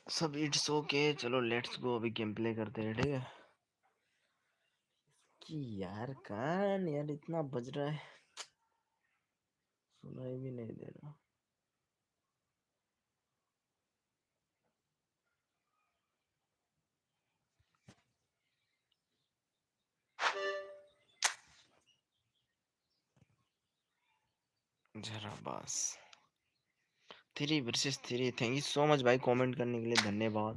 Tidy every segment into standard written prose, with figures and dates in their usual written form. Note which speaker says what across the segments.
Speaker 1: सब it's okay, चलो let's go, अभी गेम प्ले करते हैं, ठीक है। कि यार कान यार इतना बज रहा है, सुनाई भी नहीं दे रहा। जरा बस 3 versus 3। Thank you so much भाई कमेंट करने के लिए, धन्यवाद।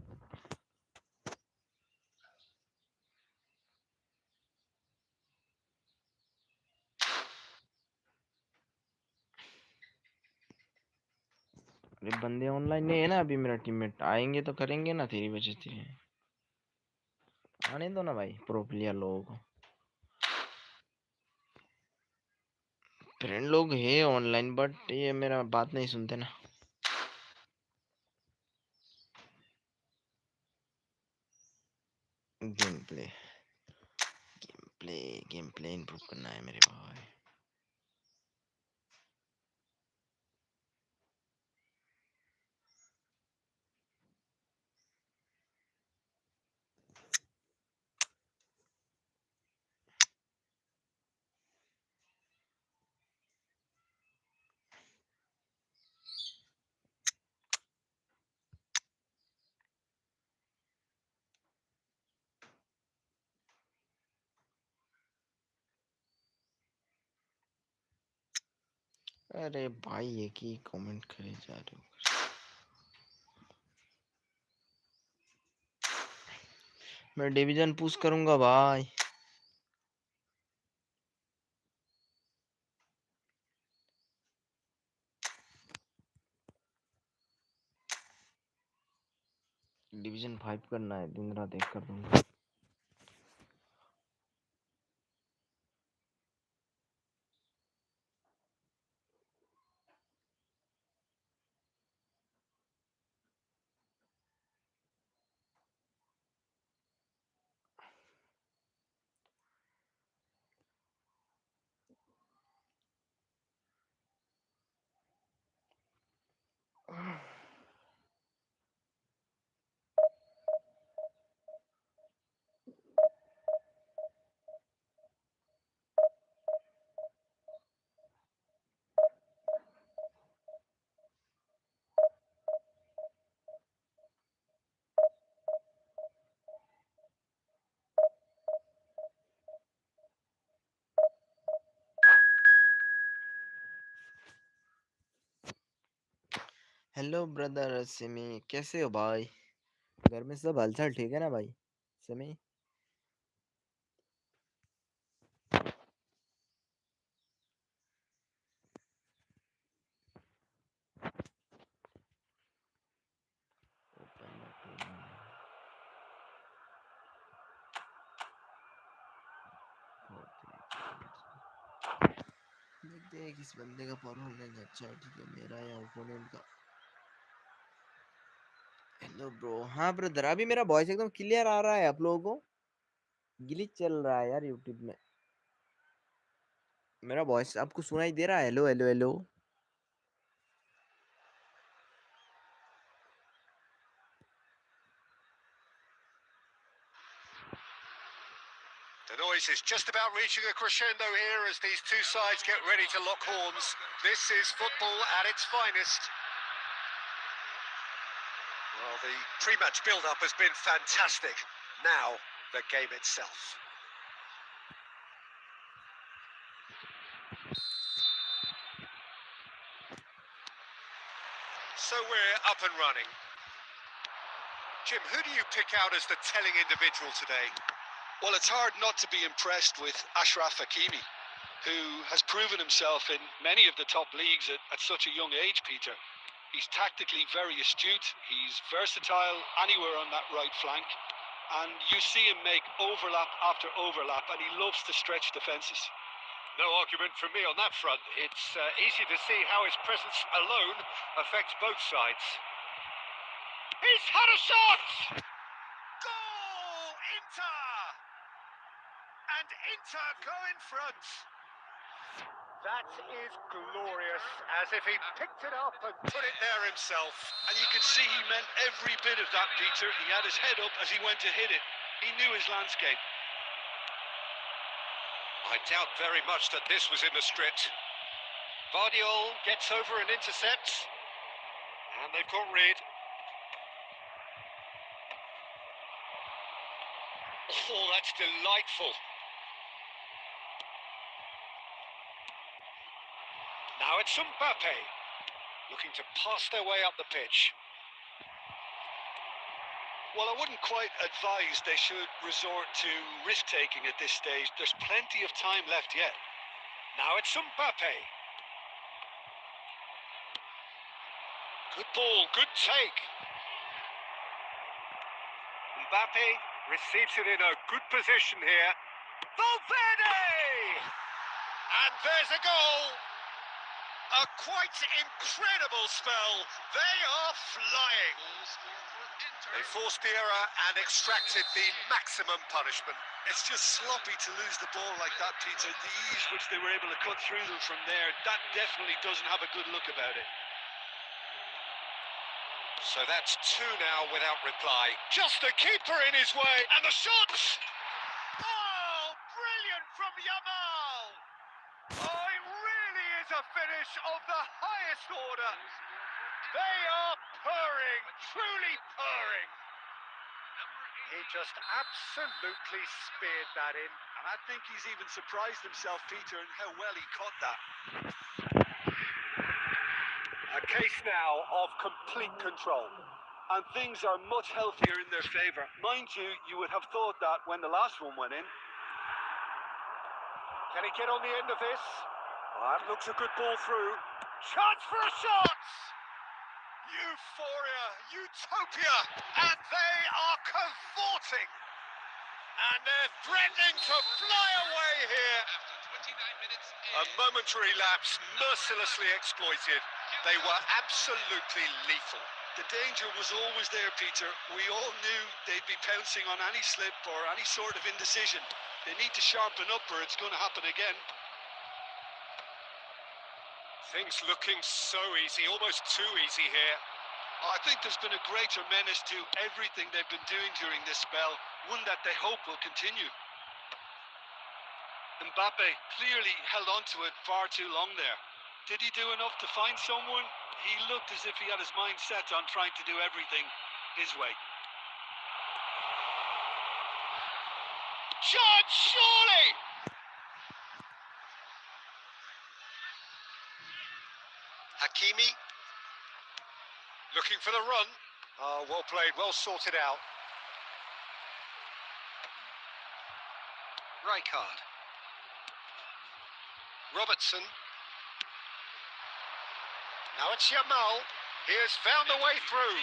Speaker 1: अरे बंदे ऑनलाइन नहीं है ना अभी, मेरा टीममेट आएंगे तो करेंगे ना 3 वर्सेस 3। आने दो ना भाई प्रो प्लेयर लोगों को। फ्रेंड लोग है ऑनलाइन बट ये मेरा बात नहीं सुनते ना। Game play game play improve करना है मेरे भाई। अरे भाई एक ही कमेंट करे जा रहे हो। मैं डिवीजन पुश करूंगा भाई। डिवीजन 5 करना है, दिन रात एक कर दूंगा। हेलो ब्रदर सिमी, कैसे हो भाई? घर में सब हालचाल ठीक है ना भाई? सिमी देखते हैं किस बंदे का परफॉर्मेंस अच्छा है, ठीक है, मेरा या ओपोनेंट का। Hello bro. हाँ ब्रदर, अभी मेरा वॉइस एकदम क्लियर आ रहा है आप लोगों को? ग्लिच चल रहा है यार यूट्यूब में। मेरा वॉइस आपको सुनाई दे रहा है? Hello hello hello.
Speaker 2: The noise is just about reaching a crescendo here as these two sides get ready to lock horns. This is football at its finest. Well, the pre-match build-up has been fantastic. Now, the game itself. So we're up and running. Jim, who do you pick out as the telling individual today?
Speaker 3: Well, it's hard not to be impressed with Ashraf Hakimi, who has proven himself in many of the top leagues at such a young age, Peter. He's tactically very astute, he's versatile anywhere on that right flank, and you see him make overlap after overlap, and he loves to stretch defences.
Speaker 2: No argument from me on that front. It's easy to see how his presence alone affects both sides. He's had a shot! Goal! Inter! And Inter go in front. That is glorious, as if he picked it up and put it there himself.
Speaker 3: And you can see he meant every bit of that, Peter. He had his head up as he went to hit it. He knew his landscape.
Speaker 2: I doubt very much that this was in the script. Vardiol gets over and intercepts, and they've got rid. Oh, that's delightful. Now it's Mbappe, looking to pass their way up the pitch.
Speaker 3: Well, I wouldn't quite advise they should resort to risk-taking at this stage. There's plenty of time left yet.
Speaker 2: Now it's Mbappe. Good ball, good take. Mbappe receives it in a good position here. Valverde! And there's a goal. A quite incredible spell. They are flying. They forced the error and extracted the maximum punishment.
Speaker 3: It's just sloppy to lose the ball like that, Peter. The ease which they were able to cut through them from there, that definitely doesn't have a good look about it.
Speaker 2: So that's two now without reply. Just the keeper in his way. And the shot! Oh, brilliant from Yamal! Oh, it really is a finish of the highest order. They are purring, truly purring. He just absolutely speared that in.
Speaker 3: And I think he's even surprised himself, Peter, in how well he caught that.
Speaker 2: A case now of complete control.
Speaker 3: And things are much healthier in their favour. Mind you, you would have thought that when the last one went in.
Speaker 2: Can he get on the end of this? Oh, that looks a good ball through. Chance for a shot! Euphoria, utopia, and they are cavorting. And they're threatening to fly away here. A momentary lapse, mercilessly exploited. They were absolutely lethal.
Speaker 3: The danger was always there, Peter. We all knew they'd be pouncing on any slip or any sort of indecision. They need to sharpen up or it's going to happen again.
Speaker 2: Things looking so easy, almost too easy here.
Speaker 3: I think there's been a greater menace to everything they've been doing during this spell, one that they hope will continue. Mbappe clearly held on to it far too long there. Did he do enough to find someone? He looked as if he had his mind set on trying to do everything his way.
Speaker 2: Shot, surely! Hakimi. Looking for the run. Oh, well played, well sorted out. Rijkaard. Robertson. Now it's Yamal. He has found a way through.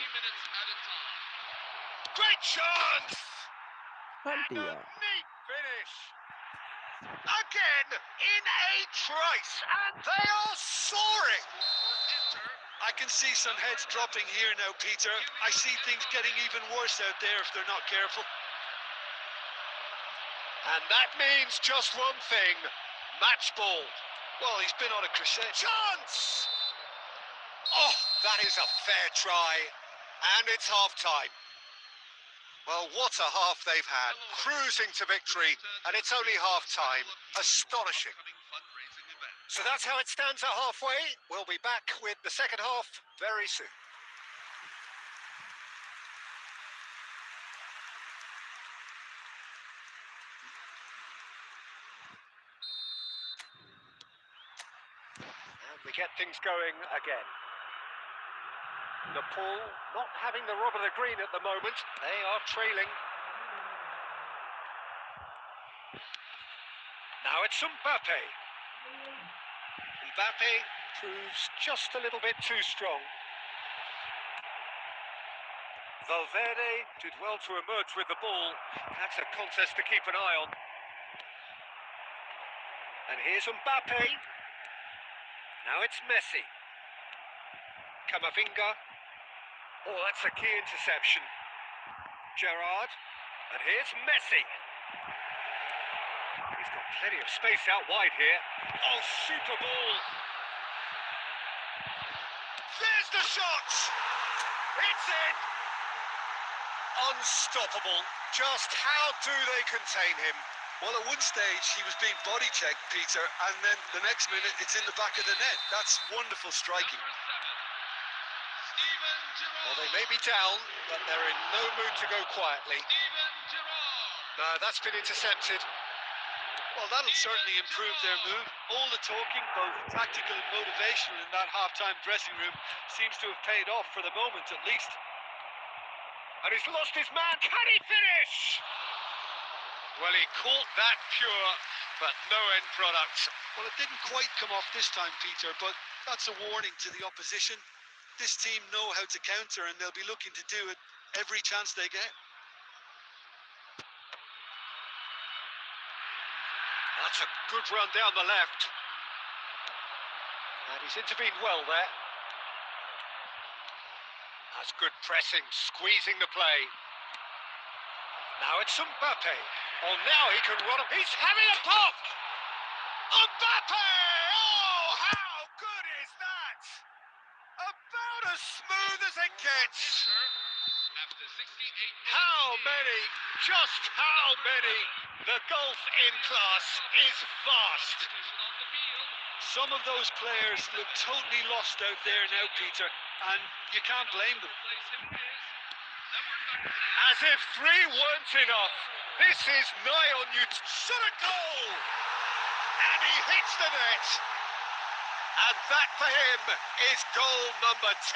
Speaker 2: Great chance! And a neat finish. Again, in a trice, and they are soaring.
Speaker 3: I can see some heads dropping here now, Peter. I see things getting even worse out there if they're not careful.
Speaker 2: And that means just one thing. Match ball.
Speaker 3: Well, he's been on a crusade.
Speaker 2: Chance! Oh, that is a fair try. And it's half-time. Well, what a half they've had. Cruising to victory, and it's only half-time. Astonishing. So that's how it stands at halfway. We'll be back with the second half very soon. And we get things going again. Nepal not having the rub of the green at the moment. They are trailing. Now it's Mbappe. Mbappe proves just a little bit too strong. Valverde did well to emerge with the ball. That's a contest to keep an eye on. And here's Mbappe. Now it's Messi. Camavinga. Oh, that's a key interception. Gerrard. And here's Messi. He's got plenty of space out wide here. Oh, super ball. There's the shot. It's in. Unstoppable. Just how do they contain him?
Speaker 3: Well, at one stage, he was being body checked, Peter, and then the next minute, it's in the back of the net. That's wonderful striking.
Speaker 2: Well, they may be down, but they're in no mood to go quietly. No, that's been intercepted.
Speaker 3: Well, that'll certainly improve their mood. All the talking, both tactical and motivational, in that half-time dressing room seems to have paid off for the moment, at least.
Speaker 2: And he's lost his man. Can he finish? Well, he caught that pure, but no end product.
Speaker 3: Well, it didn't quite come off this time, Peter, but that's a warning to the opposition. This team know how to counter, and they'll be looking to do it every chance they get.
Speaker 2: That's a good run down the left. And he's intervened well there. That's good pressing, squeezing the play. Now it's Mbappe. Oh, now he can run up. He's having a pop! Mbappe! Oh, how good is that? About as smooth as it gets. How many? Just how many? The gulf in class is vast.
Speaker 3: Some of those players look totally lost out there now, Peter, and you can't blame them.
Speaker 2: As if three weren't enough. This is nigh on you. Shot a goal! And he hits the net. And that for him is goal number 10.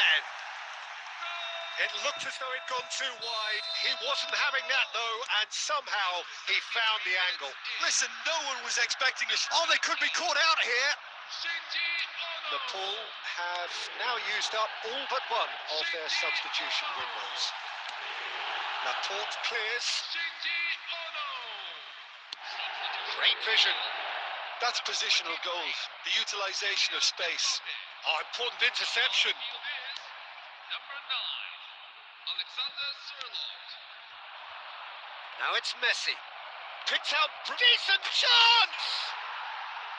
Speaker 2: It looked as though it'd gone too wide. He wasn't having that though, and somehow he found the angle.
Speaker 3: Listen, no one was expecting a shot. Oh, they could be caught out here.
Speaker 2: Nepal have now used up all but one of their substitution windows. Laporte clears. Great vision.
Speaker 3: That's positional goals, the utilisation of space.
Speaker 2: Oh, important interception. Now it's Messi. Picks out decent chance!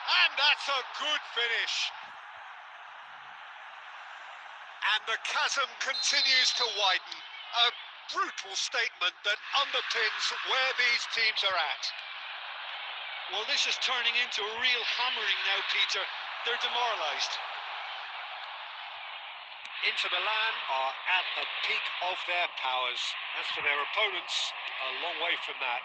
Speaker 2: And that's a good finish. And the chasm continues to widen. A brutal statement that underpins where these teams are at.
Speaker 3: Well, this is turning into a real hammering now, Peter. They're demoralised.
Speaker 2: Inter Milan are at the peak of their powers. As for their opponents, a long way from that.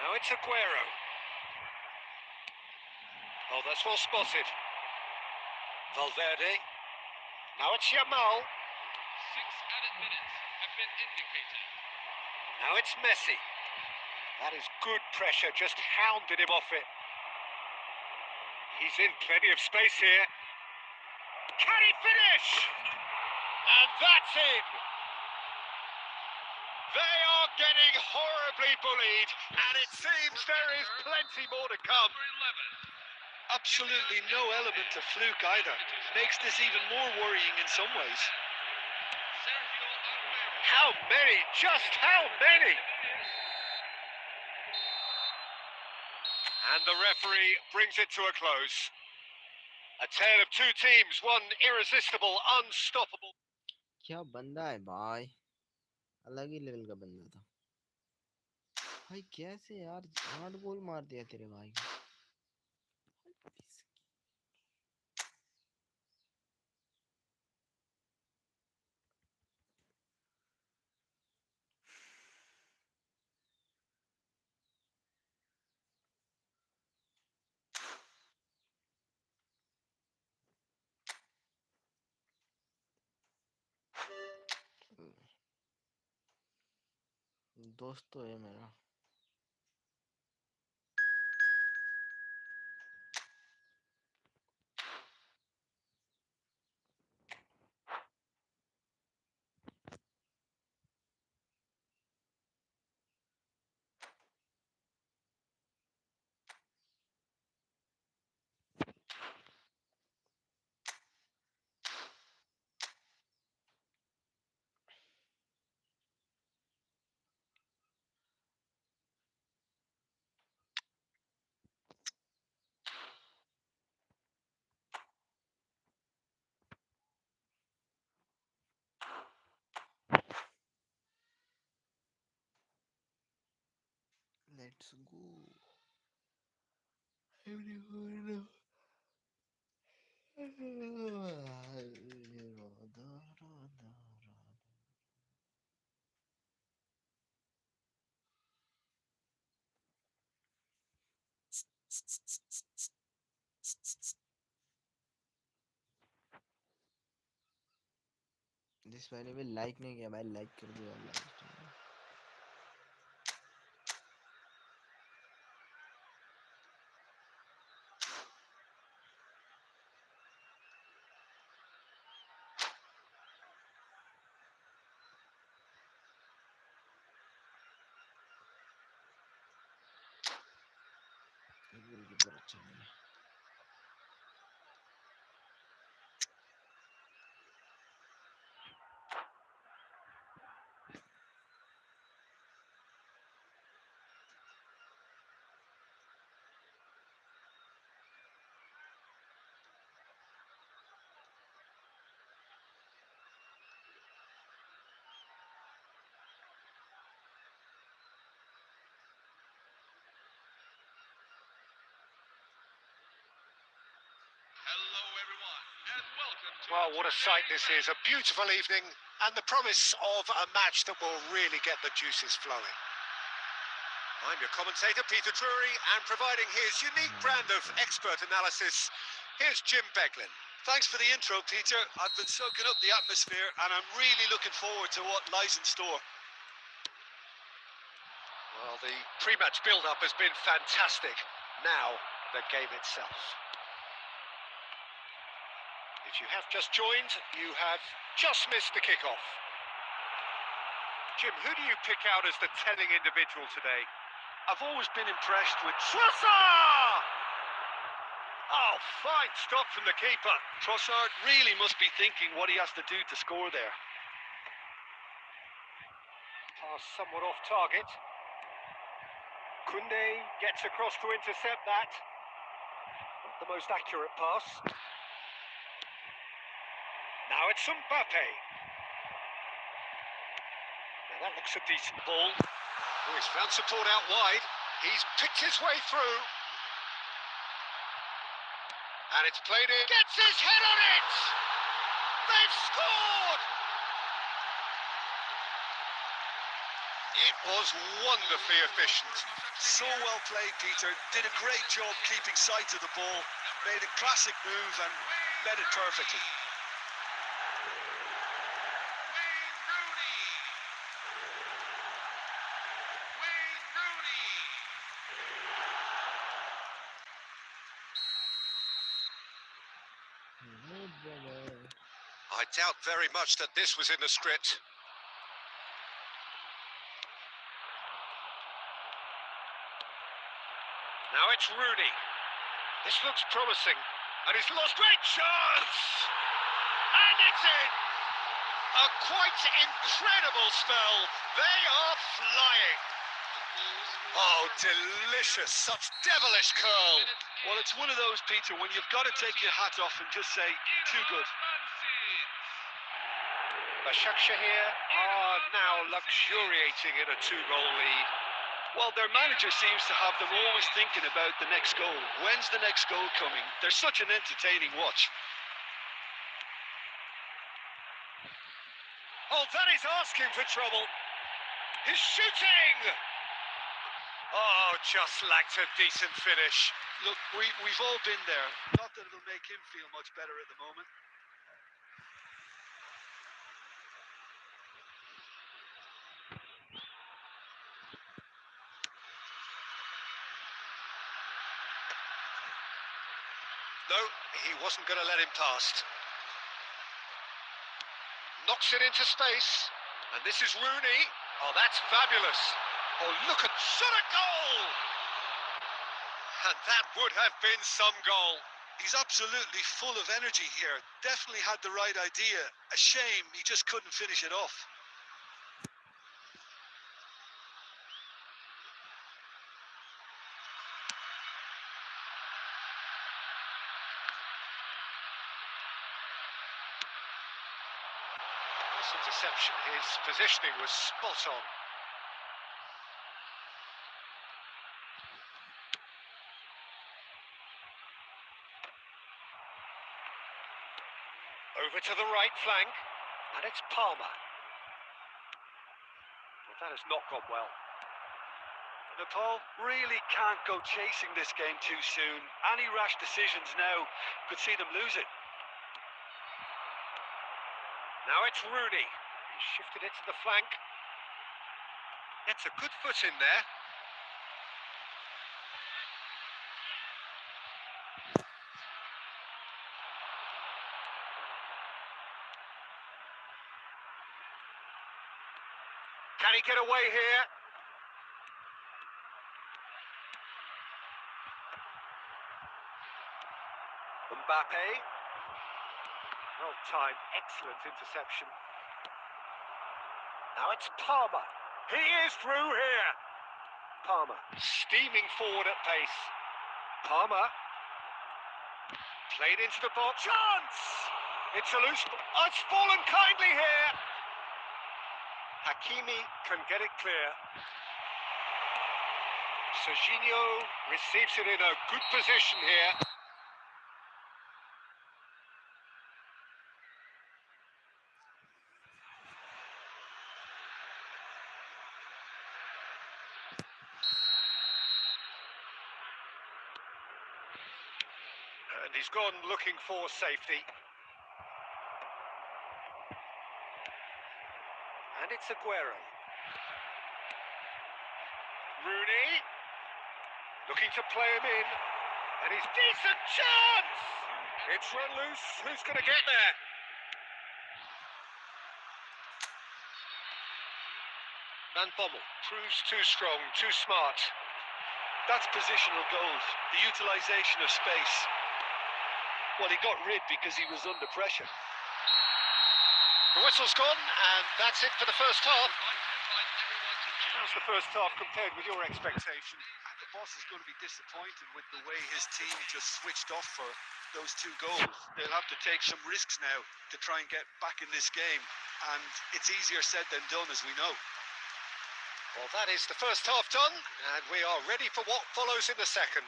Speaker 2: Now it's Aguero. Oh, that's well spotted. Valverde. Now it's Yamal.
Speaker 4: 6 added minutes have been indicated.
Speaker 2: Now it's Messi. That is good pressure, just hounded him off it. He's in plenty of space here. Can he finish? And that's in. They are getting horribly bullied, and it seems there is plenty more to come.
Speaker 3: Absolutely no element of fluke either. Makes this even more worrying in some ways.
Speaker 2: How many? Just how many? And the referee brings it to a close. A tale of two teams, one irresistible, unstoppable.
Speaker 1: क्या बंदा है भाई, अलग ही level का बंदा था भाई। कैसे यार 8 गोल मार दिया तेरे भाई को। दोस्त तो है मेरा। Let's go. Everyone. जिस मैंने भी लाइक नहीं किया भाई, लाइक कर दो यार लाइव स्ट्रीम में। गोलकीपर अच्छा नहीं है।
Speaker 4: Hello, everyone, and welcome to.
Speaker 2: Well, what a sight this is. A beautiful evening and the promise of a match that will really get the juices flowing. I'm your commentator, Peter Drury, and providing his unique brand of expert analysis, here's Jim Beglin.
Speaker 3: Thanks for the intro, Peter. I've been soaking up the atmosphere and I'm really looking forward to what lies in store.
Speaker 2: Well, the pre-match build-up has been fantastic. Now, the game itself. If you have just joined, you have just missed the kickoff. Jim, who do you pick out as the telling individual today?
Speaker 3: I've always been impressed with
Speaker 2: Trossard! Oh, fine stop from the keeper.
Speaker 3: Trossard. Really must be thinking what he has to do to score there.
Speaker 2: Pass somewhat off target. Koundé gets across to intercept that. Not the most accurate pass. Now it's Mbappe. Now that looks a decent ball. Oh, he's found support out wide. He's picked his way through. And it's played in. Gets his head on it! They've scored! It was wonderfully efficient.
Speaker 3: So well played, Peter. Did a great job keeping sight of the ball. Made a classic move and led it perfectly.
Speaker 2: I doubt very much that this was in the script. Now it's Rooney. This looks promising. And he's lost. Great chance! And it's in! A quite incredible spell. They are flying. Oh, delicious. Such devilish curl.
Speaker 3: Well, it's one of those, Peter, when you've got to take your hat off and just say, too good.
Speaker 2: Başakşehir are now luxuriating in a 2-goal lead.
Speaker 3: Well, their manager seems to have them always thinking about the next goal. When's the next goal coming? They're such an entertaining watch.
Speaker 2: Oh, that is asking for trouble. He's shooting! Oh, just lacked a decent finish.
Speaker 3: Look, we've all been there. Not that it'll make him feel much better at the moment.
Speaker 2: No, he wasn't going to let him past. Knocks it into space. And this is Rooney. Oh, that's fabulous. Oh, look at... Shot a goal! And that would have been some goal.
Speaker 3: He's absolutely full of energy here. Definitely had the right idea. A shame he just couldn't finish it off.
Speaker 2: Nice interception. His positioning was spot on. Over to the right flank, and it's Palmer. Well, that has not gone well.
Speaker 3: Nepal really can't go chasing this game too soon. Any rash decisions now could see them lose it.
Speaker 2: Now it's Rooney. He's shifted it to the flank. Gets a good foot in there. Can he get away here? Mbappe. Well timed, excellent interception. Now it's Palmer. He is through here. Palmer steaming forward at pace. Palmer played into the box. Chance! It's a loose. Oh, it's fallen kindly here. Hakimi can get it clear. Serginho receives it in a good position here. And he's gone looking for safety. And it's Aguero. Rooney looking to play him in. And he's decent chance! It's run loose. Who's going to get there? Van Bommel proves too strong, too smart.
Speaker 3: That's positional goals, the utilisation of space. Well, he got rid because he was under pressure.
Speaker 2: The whistle's gone, and that's it for the first half. How's the first half compared with your expectation?
Speaker 3: The boss is going to be disappointed with the way his team just switched off for those 2 goals. They'll have to take some risks now to try and get back in this game, and it's easier said than done, as we know.
Speaker 2: Well, that is the first half done, and we are ready for what follows in the second.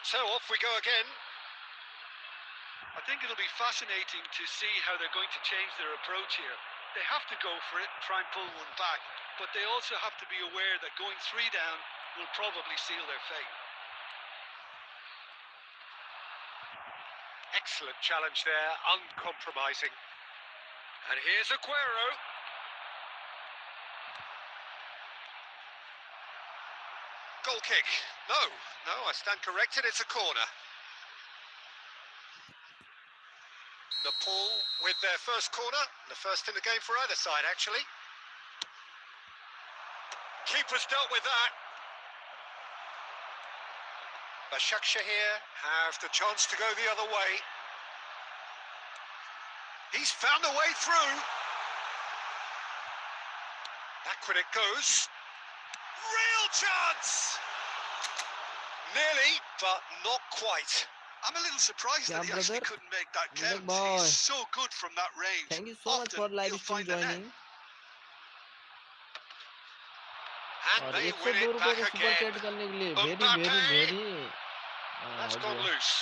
Speaker 2: So off we go again.
Speaker 3: I think it'll be fascinating to see how they're going to change their approach here. They have to go for it and try and pull one back, but they also have to be aware that going 3 down will probably seal their fate.
Speaker 2: Excellent challenge there, uncompromising. And here's Aguero. Goal kick. No, I stand corrected, it's a corner. Nepal with their first corner, the first in the game for either side, actually. Keeper's dealt with that. Başakşehir have the chance to go the other way. He's found a way through. Back when it goes. Real chance!
Speaker 3: Nearly, but not quite. I'm a little surprised
Speaker 1: Yeah,
Speaker 3: that he actually
Speaker 1: brother.
Speaker 3: couldn't make that
Speaker 1: Vivek
Speaker 3: count.
Speaker 1: boy.
Speaker 3: He's so good from that range.
Speaker 1: Thank you so much
Speaker 3: Often
Speaker 1: for live
Speaker 3: he'll
Speaker 1: stream
Speaker 3: find the net.
Speaker 1: joining.
Speaker 2: And
Speaker 1: और
Speaker 2: they
Speaker 1: 102
Speaker 2: win it
Speaker 1: रुपए
Speaker 2: back
Speaker 1: का super
Speaker 2: again.
Speaker 1: Chat करने के लिए
Speaker 2: Mbappe.
Speaker 1: very
Speaker 2: That's
Speaker 1: हो
Speaker 2: gone
Speaker 1: गया
Speaker 2: loose.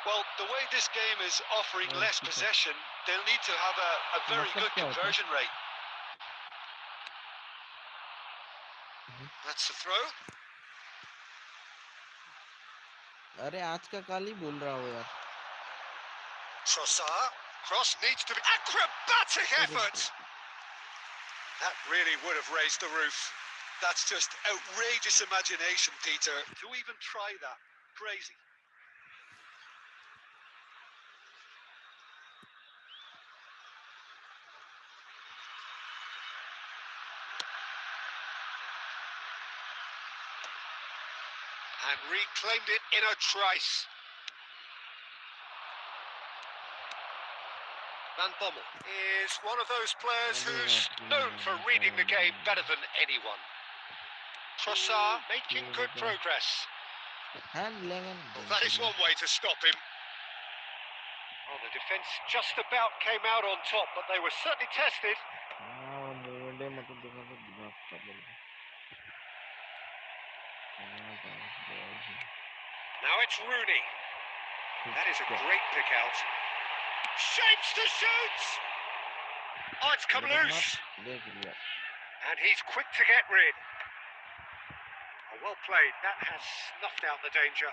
Speaker 3: Well, the way this game is offering
Speaker 1: और
Speaker 3: less
Speaker 1: keeper.
Speaker 3: possession, they'll need to have a very
Speaker 1: मतलब
Speaker 3: good
Speaker 1: क्या होता है
Speaker 3: conversion rate.
Speaker 2: That's the throw.
Speaker 1: अरे आज का काल ही बोल रहा हो यार
Speaker 2: Trossard. Cross needs to be acrobatic effort. That really would have raised the roof.
Speaker 3: That's just outrageous imagination, Peter. To even try that, crazy.
Speaker 2: And reclaimed it in a trice. Van Bommel is one of those players who's known for reading the game better than anyone. Trossard making good progress.
Speaker 1: hand Lengen
Speaker 2: Well, that is one way to stop him. Well, the defence just about came out on top, but they were certainly tested.
Speaker 1: हाँ मुंडे मतलब देखा तो दिमाग खराब हो गया
Speaker 2: Now it's Rooney. That is a great pick out. Shapes to shoot! Oh, it's come loose.
Speaker 1: देख लिया
Speaker 2: And he's quick to get rid. Oh, well played. That has snuffed out the danger.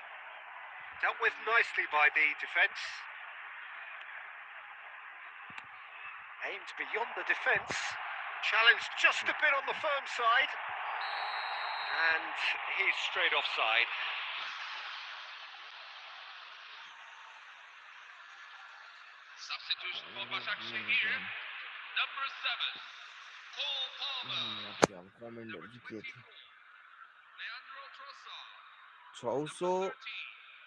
Speaker 2: Dealt with nicely by the defence. Aimed beyond the defence. Challenged just a bit on the firm side. And he's straight offside.
Speaker 4: Substitution for Başakşehir. Number 7, Cole Palmer.
Speaker 1: क्या comment
Speaker 4: Number
Speaker 1: किए
Speaker 4: 24,
Speaker 1: थे
Speaker 4: Leandro Trossard.
Speaker 1: 600
Speaker 4: Number 13,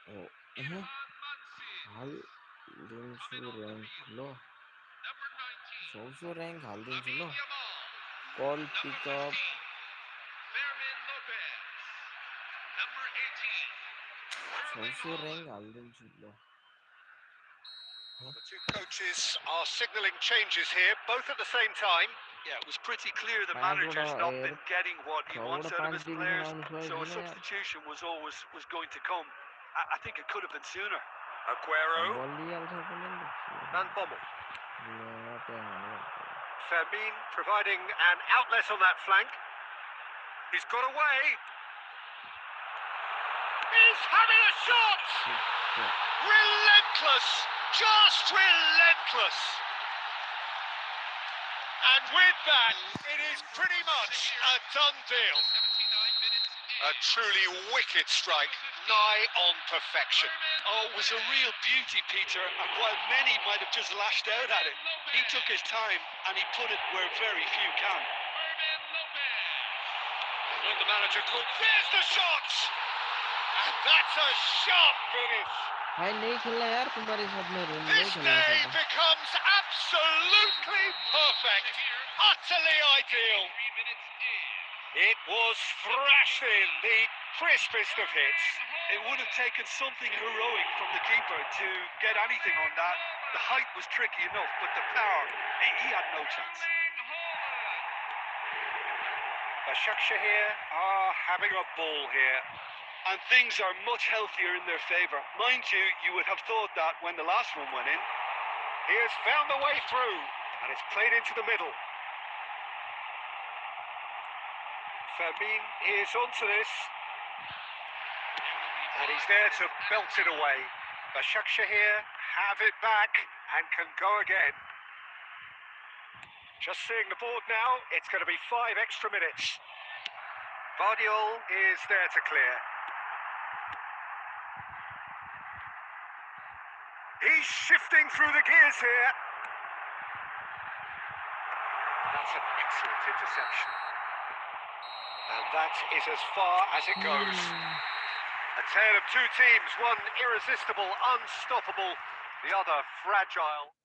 Speaker 1: ओ
Speaker 4: Ilhan Mansız.
Speaker 1: हाल दिन
Speaker 4: Coming
Speaker 1: छु
Speaker 4: on the
Speaker 1: rank
Speaker 4: field.
Speaker 1: लो
Speaker 4: Number 19,
Speaker 1: 600 rank हाल दिन छु लो
Speaker 4: Lamine Yamal.
Speaker 1: कॉल
Speaker 4: Number
Speaker 1: पिकअप
Speaker 4: 15, Fermin Lopez. Number 18, Erling
Speaker 1: 600 rank
Speaker 4: Haaland.
Speaker 1: हाल दिन छु लो
Speaker 2: The two coaches are signalling changes here, both at the same time.
Speaker 3: Yeah, it was pretty clear the
Speaker 1: Paano
Speaker 3: manager's
Speaker 1: na,
Speaker 3: not been getting what he
Speaker 1: Kau
Speaker 3: wants
Speaker 1: udah
Speaker 3: out of his
Speaker 1: pancing
Speaker 3: players,
Speaker 1: na unusual
Speaker 3: so a
Speaker 1: gila ya.
Speaker 3: substitution was going to come. I think it could have been sooner.
Speaker 2: Aguero,
Speaker 1: Ball liya sa kanan.
Speaker 2: Van Bommel.
Speaker 1: Liya apa yang ano?
Speaker 2: Fermin providing an outlet on that flank. He's got away. He's having a shot! Relentless! Just relentless! And with that, it is pretty much a done deal.
Speaker 4: 79 minutes in.
Speaker 2: A truly wicked strike, nigh on perfection.
Speaker 3: Oh, it was a real beauty, Peter, and while many might have just lashed out at it, he took his time and he put it where very few can.
Speaker 4: Fermin Lopez.
Speaker 2: And when the manager called, there's the shot! And that's a sharp finish.
Speaker 1: भाई नहीं खेलना यार तुम्हारे साथ में room नहीं
Speaker 2: This
Speaker 1: खेलना
Speaker 2: day
Speaker 1: चाहता
Speaker 2: becomes absolutely perfect, utterly ideal.
Speaker 4: 3 minutes in.
Speaker 2: It was thrashed in, the crispest of hits.
Speaker 3: It would have taken something heroic from the keeper to get anything on that. The height was tricky enough, but the power, he had no chance.
Speaker 4: Erling Haaland.
Speaker 2: Başakşehir are having a ball here.
Speaker 3: And things are much healthier in their favour. Mind you, you would have thought that when the last one went in.
Speaker 2: He has found the way through, and it's played into the middle. Fermin is onto this, and he's there to belt it away. Başakşehir have it back and can go again. Just seeing the board now, it's going to be 5 extra minutes. Vardiol is there to clear. He's shifting through the gears here. That's an excellent interception. And that is as far as it goes. A tale of two teams, one irresistible, unstoppable, the other fragile.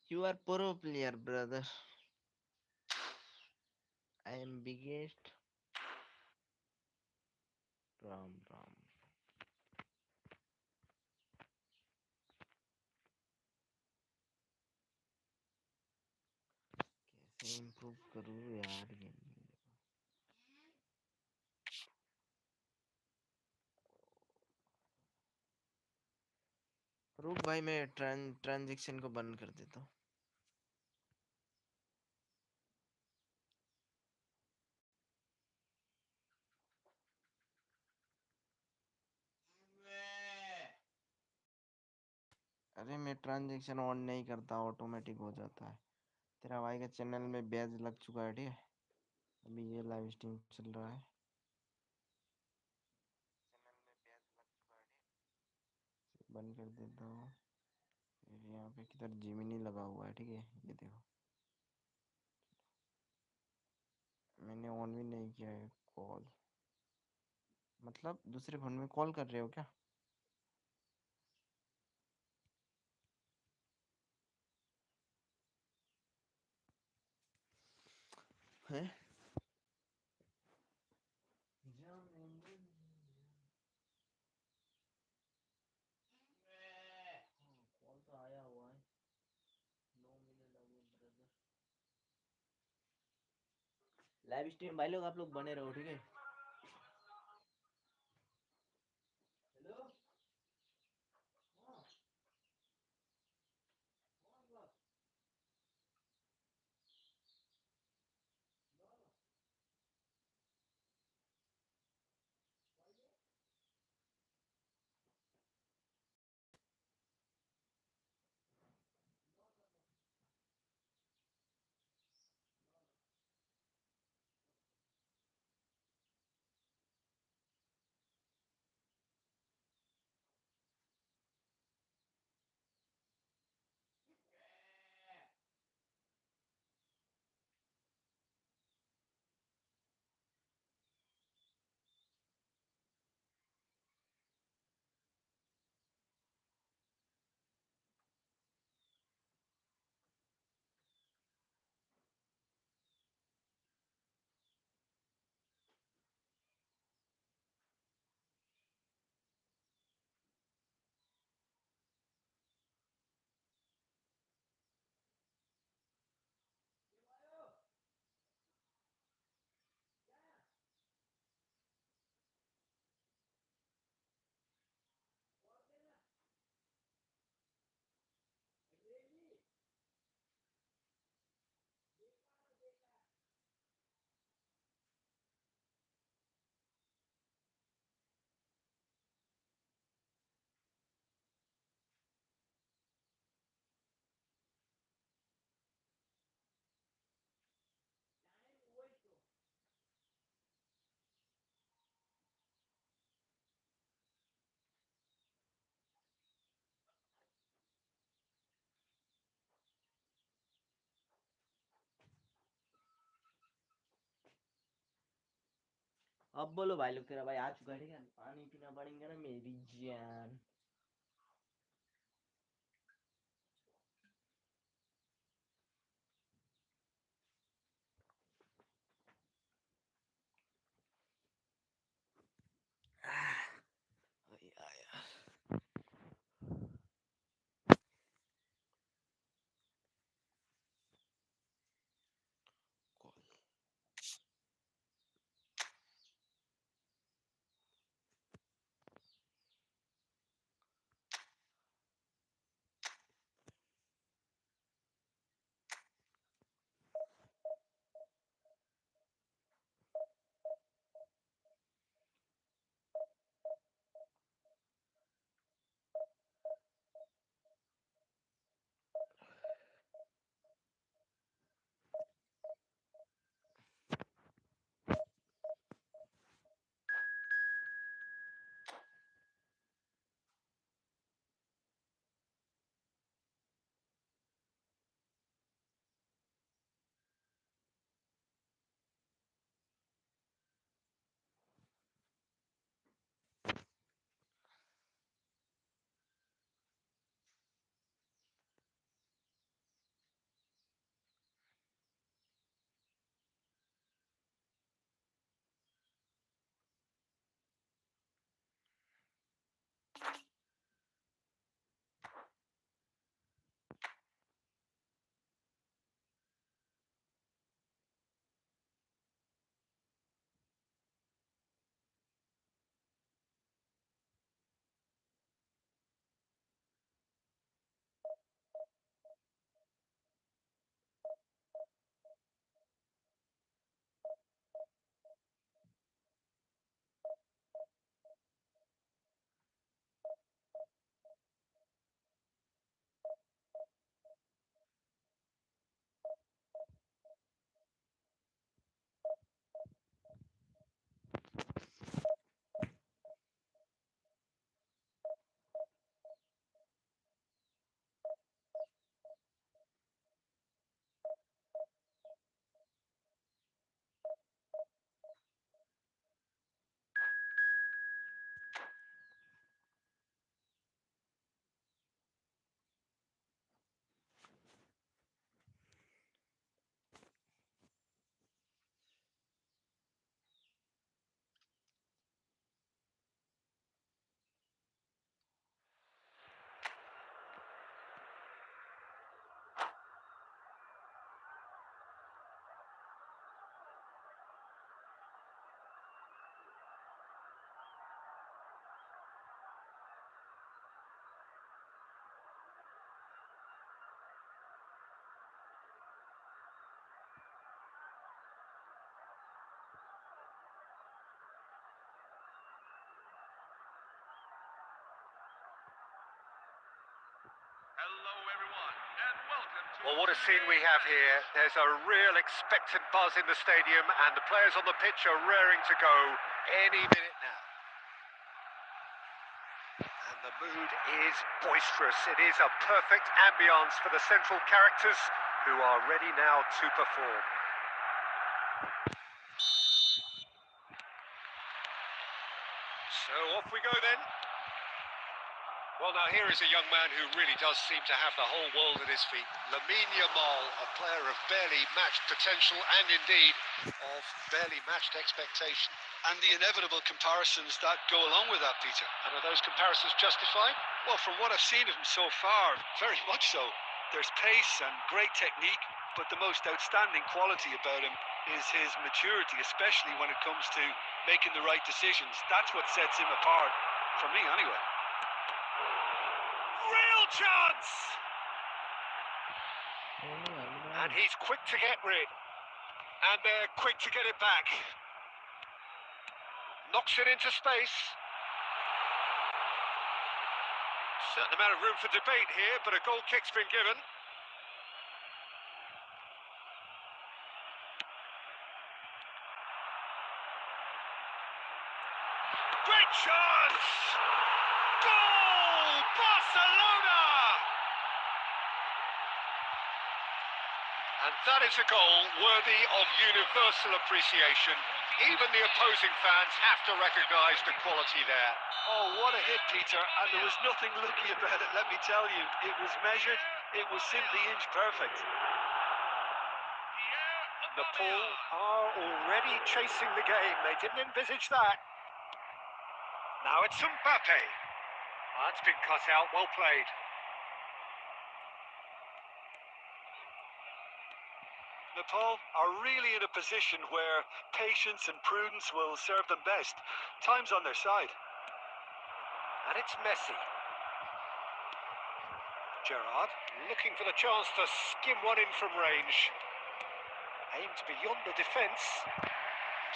Speaker 1: You are pro player, brother. I am biggest. Ram Ram. कैसे improve करूँ यार game में? रुक भाई, मैं transaction को बंद कर देता हूँ. अरे मैं ट्रांजैक्शन ऑन नहीं करता, ऑटोमेटिक हो जाता है. तेरा भाई का चैनल में बैज लग चुका है, ठीक है. अभी ये लाइव स्ट्रीम चल रहा है. बंद कर देता हूँ. फिर यहाँ पे किधर जिमिनी लगा हुआ है, ठीक है. ये देखो, मैंने ऑन भी नहीं किया है कॉल. मतलब दूसरे फोन में कॉल कर रहे हो क्या? है कॉल तो आया हुआ है. 9 मिनट अभी ब्रदर. लाइव स्ट्रीम भाई लोग आप लोग बने रहो, ठीक है. हेलो. अब बोलो भाई लोग, तेरा भाई आ चुका है, ठीक है. पानी पीना पड़ेगा ना मेरी जान. आया.
Speaker 4: Hello, everyone, and welcome to.
Speaker 2: Well, what a scene we have here. There's a real expectant buzz in the stadium, and the players on the pitch are raring to go any minute now. And the mood is boisterous. It is a perfect ambience for the central characters who are ready now to perform. So off we go then. Well, now here is a young man who really does seem to have the whole world at his feet. Lamine Yamal, a player of barely matched potential and indeed of barely matched expectation.
Speaker 3: And the inevitable comparisons that go along with that, Peter.
Speaker 2: And are those comparisons justified?
Speaker 3: Well, from what I've seen of him so far, very much so. There's pace and great technique, but the most outstanding quality about him is his maturity, especially when it comes to making the right decisions. That's what sets him apart, for me anyway.
Speaker 2: Real chance! And he's quick to get rid. And they're quick to get it back. Knocks it into space. Certain amount of room for debate here, but a goal kick's been given. Great chance! Goal! Barcelona! And that is a goal worthy of universal appreciation. Even the opposing fans have to recognise the quality there.
Speaker 3: Oh, what a hit, Peter, and there was nothing lucky about it, let me tell you. It was measured, it was simply inch perfect.
Speaker 2: Nepal are already chasing the game. They didn't envisage that. Now it's Mbappe. That's been cut out, well played.
Speaker 3: Nepal are really in a position where patience and prudence will serve them best. Time's on their side.
Speaker 2: And it's Messi. Gerrard looking for the chance to skim one in from range. Aimed beyond the defence.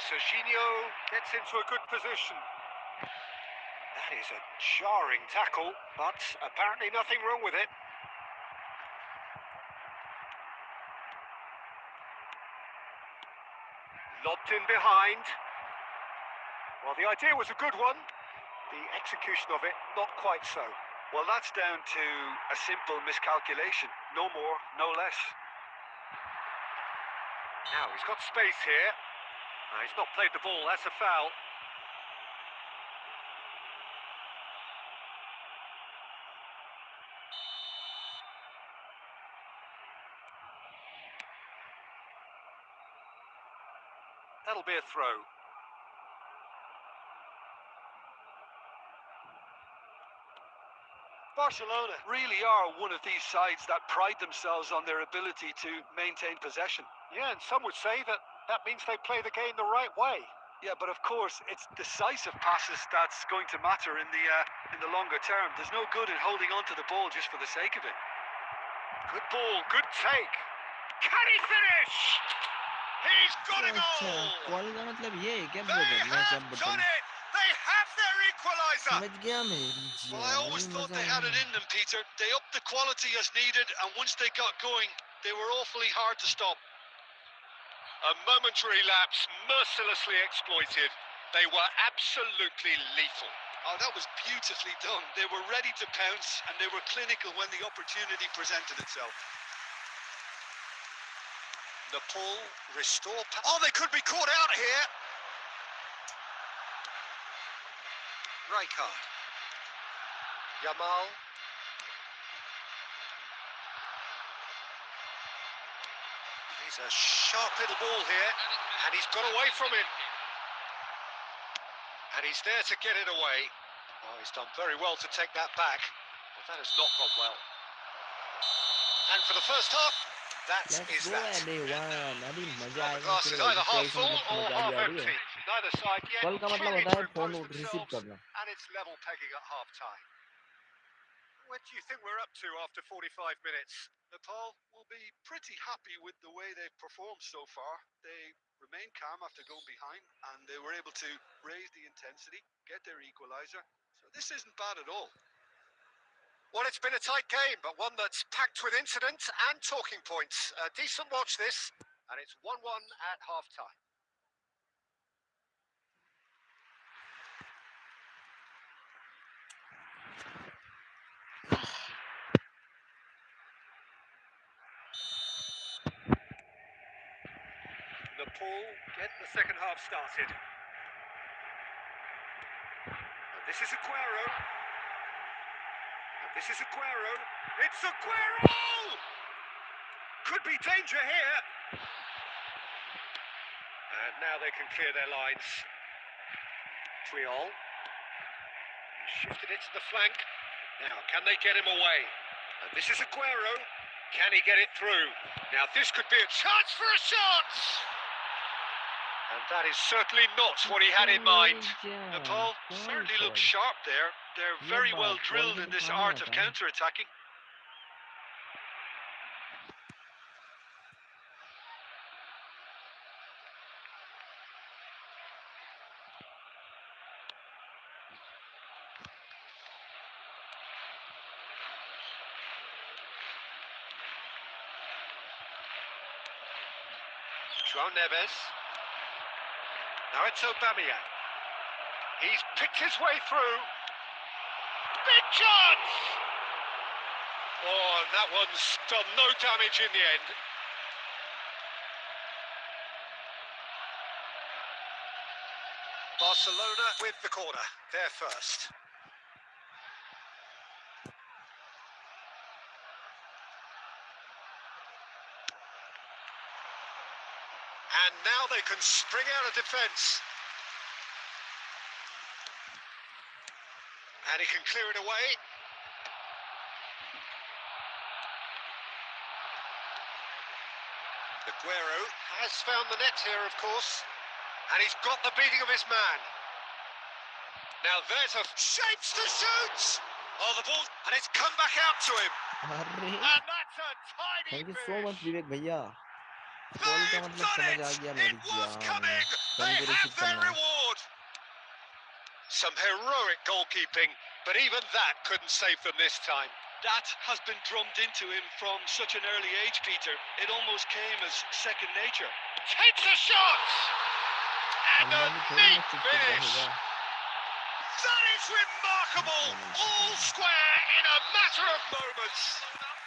Speaker 2: Serginho gets into a good position. That is a jarring tackle, but apparently nothing wrong with it. Lobbed in behind. Well, the idea was a good one. The execution of it, not quite so.
Speaker 3: Well, that's down to a simple miscalculation. No more, no less.
Speaker 2: Now, he's got space here. He's not played the ball, that's a foul. That'll be a throw.
Speaker 3: Barcelona really are one of these sides that pride themselves on their ability to maintain possession.
Speaker 2: Yeah, and some would say that that means they play the game the right way.
Speaker 3: Yeah, but of course, it's decisive passes that's going to matter in the longer term. There's no good in holding on to the ball just for the sake of it.
Speaker 2: Good ball, good take. Can he finish? He's got a goal!
Speaker 1: Call का मतलब ये है क्या
Speaker 2: They
Speaker 1: brother? मैं क्या
Speaker 2: have
Speaker 1: बताऊं?
Speaker 2: done it! They have their equaliser!
Speaker 1: समझ गया मैं।
Speaker 3: Well, I always thought they had it in them, Peter. They upped the quality as needed, and once they got going, they were awfully hard to stop.
Speaker 2: A momentary lapse, mercilessly exploited. They were absolutely lethal.
Speaker 3: Oh, that was beautifully done. They were ready to pounce, and they were clinical when the opportunity presented itself.
Speaker 2: Nepal restore. Oh, they could be caught out here. Rijkaard. Yamal. He's a sharp little ball here, and he's got away from it. And he's there to get it away. Oh, he's done very well to take that back, but that has not gone well. And for the first half, that is that.
Speaker 1: अभी मजा
Speaker 2: The
Speaker 1: आएगा।
Speaker 2: glass is either half full or half
Speaker 1: मजा आ रही
Speaker 2: empty.
Speaker 1: है।
Speaker 2: Neither side yet
Speaker 1: call का मतलब
Speaker 2: clearly
Speaker 1: होता
Speaker 2: to
Speaker 1: है फोन
Speaker 2: impose
Speaker 1: रिसीव
Speaker 2: themselves,
Speaker 1: करना।
Speaker 2: and it's level pegging at half time. What do you think we're up to after 45 minutes?
Speaker 3: Nepal will be pretty happy with the way they've performed so far. They remained calm after going behind, and they were able to raise the intensity, get their equaliser. So this isn't bad at all.
Speaker 2: Well, it's been a tight game, but one that's packed with incident and talking points. A decent watch this, and it's 1-1 at half-time. Nepal get the second half started. And this is Aguero. And this is Aguero. It's Aguero! Could be danger here. And now they can clear their lines. Triol. Shifted it to the flank. Now, can they get him away? And this is Aguero. Can he get it through? Now, this could be a chance for a shot! And that is certainly not what he had in mind. Nepal certainly looks sharp there. They're very well drilled in this art of counter-attacking. João Neves. Now it's Aubameyang. He's picked his way through. Big chance! Oh, and that one's done no damage in the end. Barcelona with the corner. They're first. And now they can spring out of defence. And he can clear it away. Aguero has found the net here, of course. And he's got the beating of his man. Now there's a shapes to shoot! Oh, the ball, and it's come back out to him.
Speaker 1: अरे
Speaker 2: And that's a tiny
Speaker 1: thank you so much
Speaker 2: finish.
Speaker 1: विवेक भैया call का
Speaker 2: They've
Speaker 1: मतलब
Speaker 2: done
Speaker 1: समझ
Speaker 2: it!
Speaker 1: आ गया
Speaker 2: It
Speaker 1: मेरी
Speaker 2: was
Speaker 1: जान
Speaker 2: coming! They
Speaker 1: कल को
Speaker 2: have
Speaker 1: रिसीव
Speaker 2: their
Speaker 1: करना है
Speaker 2: reward! Some heroic goalkeeping, but even that couldn't save them this time.
Speaker 3: That has been drummed into him from such an early age, Peter. It almost came as second nature.
Speaker 2: Takes a shot! And a
Speaker 1: अल्लाह भी थोड़ी
Speaker 2: neat
Speaker 1: ना चुप
Speaker 2: finish!
Speaker 1: रहेगा
Speaker 2: That is remarkable! All square in a matter of moments!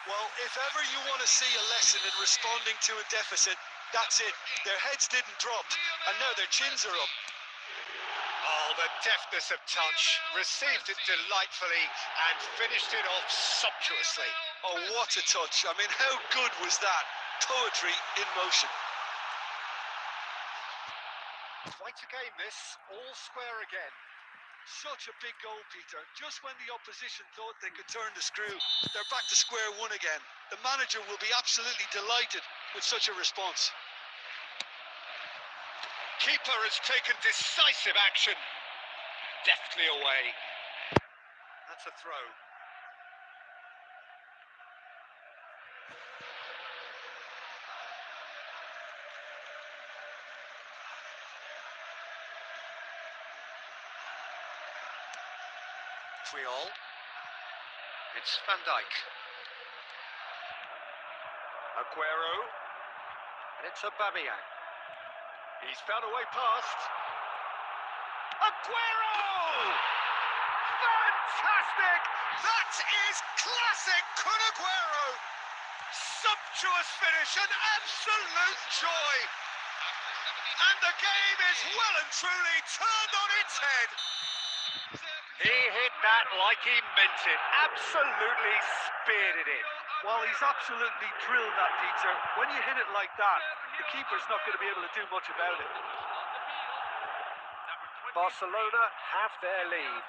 Speaker 3: Well, if ever you want to see a lesson in responding to a deficit, that's it. Their heads didn't drop, and now their chins are up.
Speaker 2: Oh, the deftness of touch. Received it delightfully and finished it off sumptuously.
Speaker 3: Oh, what a touch. I mean, how good was that? Poetry in motion.
Speaker 2: Quite a game this, all square again.
Speaker 3: Such a big goal, Peter. Just when the opposition thought they could turn the screw, they're back to square one again. The manager will be absolutely delighted with such a response.
Speaker 2: Keeper has taken decisive action. Deftly away. That's a throw. Triol. It's Van Dijk. Aguero. And it's Aubameyang. He's found a way past. Aguero! Fantastic! That is classic Kun Aguero! Sumptuous finish, an absolute joy! And the game is well and truly turned on its head. He hit that like he meant it. Absolutely speared it in.
Speaker 5: Well, he's absolutely drilled that, Peter. When you hit it like that, the keeper's not going to be able to do much about it.
Speaker 2: Barcelona have their lead.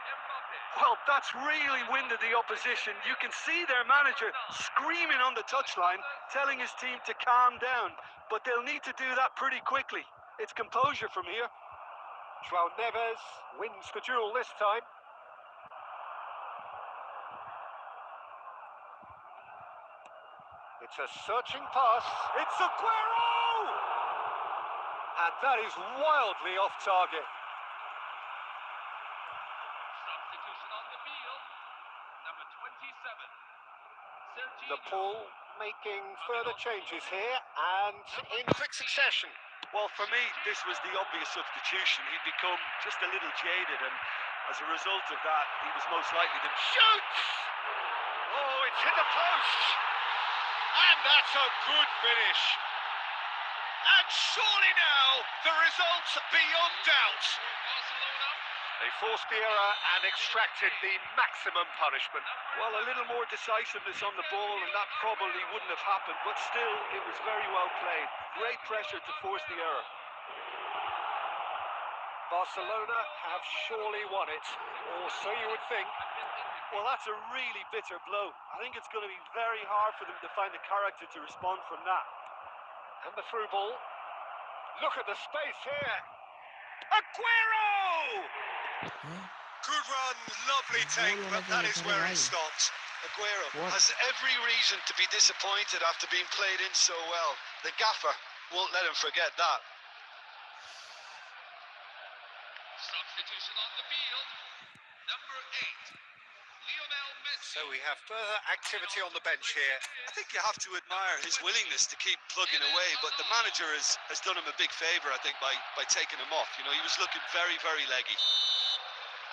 Speaker 5: Well, that's really winded the opposition. You can see their manager screaming on the touchline, telling his team to calm down. But they'll need to do that pretty quickly. It's composure from here.
Speaker 2: João Neves wins the duel this time. It's a searching pass. It's Aguero! And that is wildly off target.
Speaker 4: Substitution on the field. Number 27.
Speaker 2: Nepal making further changes here and in quick succession.
Speaker 5: Well, for me, this was the obvious substitution. He'd become just a little jaded, and as a result of that, he was most likely to...
Speaker 2: Shoots! Oh, it's hit the post! And that's a good finish. And surely now, the result's beyond doubt.
Speaker 4: Barcelona.
Speaker 2: They forced the error and extracted the maximum punishment.
Speaker 5: Well, a little more decisiveness on the ball, and that probably wouldn't have happened, but still, it was very well played. Great pressure to force the error.
Speaker 2: Barcelona have surely won it, or so you would think.
Speaker 5: Well, that's a really bitter blow. I think it's going to be very hard for them to find the character to respond from that.
Speaker 2: And the through ball. Look at the space here. Aguero!
Speaker 3: Good run, lovely take, but that is where it stopped. Aguero has every reason to be disappointed after being played in so well. The gaffer won't let him forget that.
Speaker 4: Substitution on the field. Number 8. Lionel Messi.
Speaker 2: So we have further activity on the bench here.
Speaker 3: I think you have to admire his willingness to keep plugging away, but the manager has done him a big favour, I think, by taking him off. You know, he was looking very, very leggy.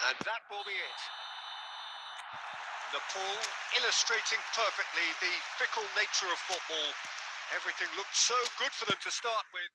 Speaker 2: And that will be it. Nepal illustrating perfectly the fickle nature of football. Everything looked so good for them to start with.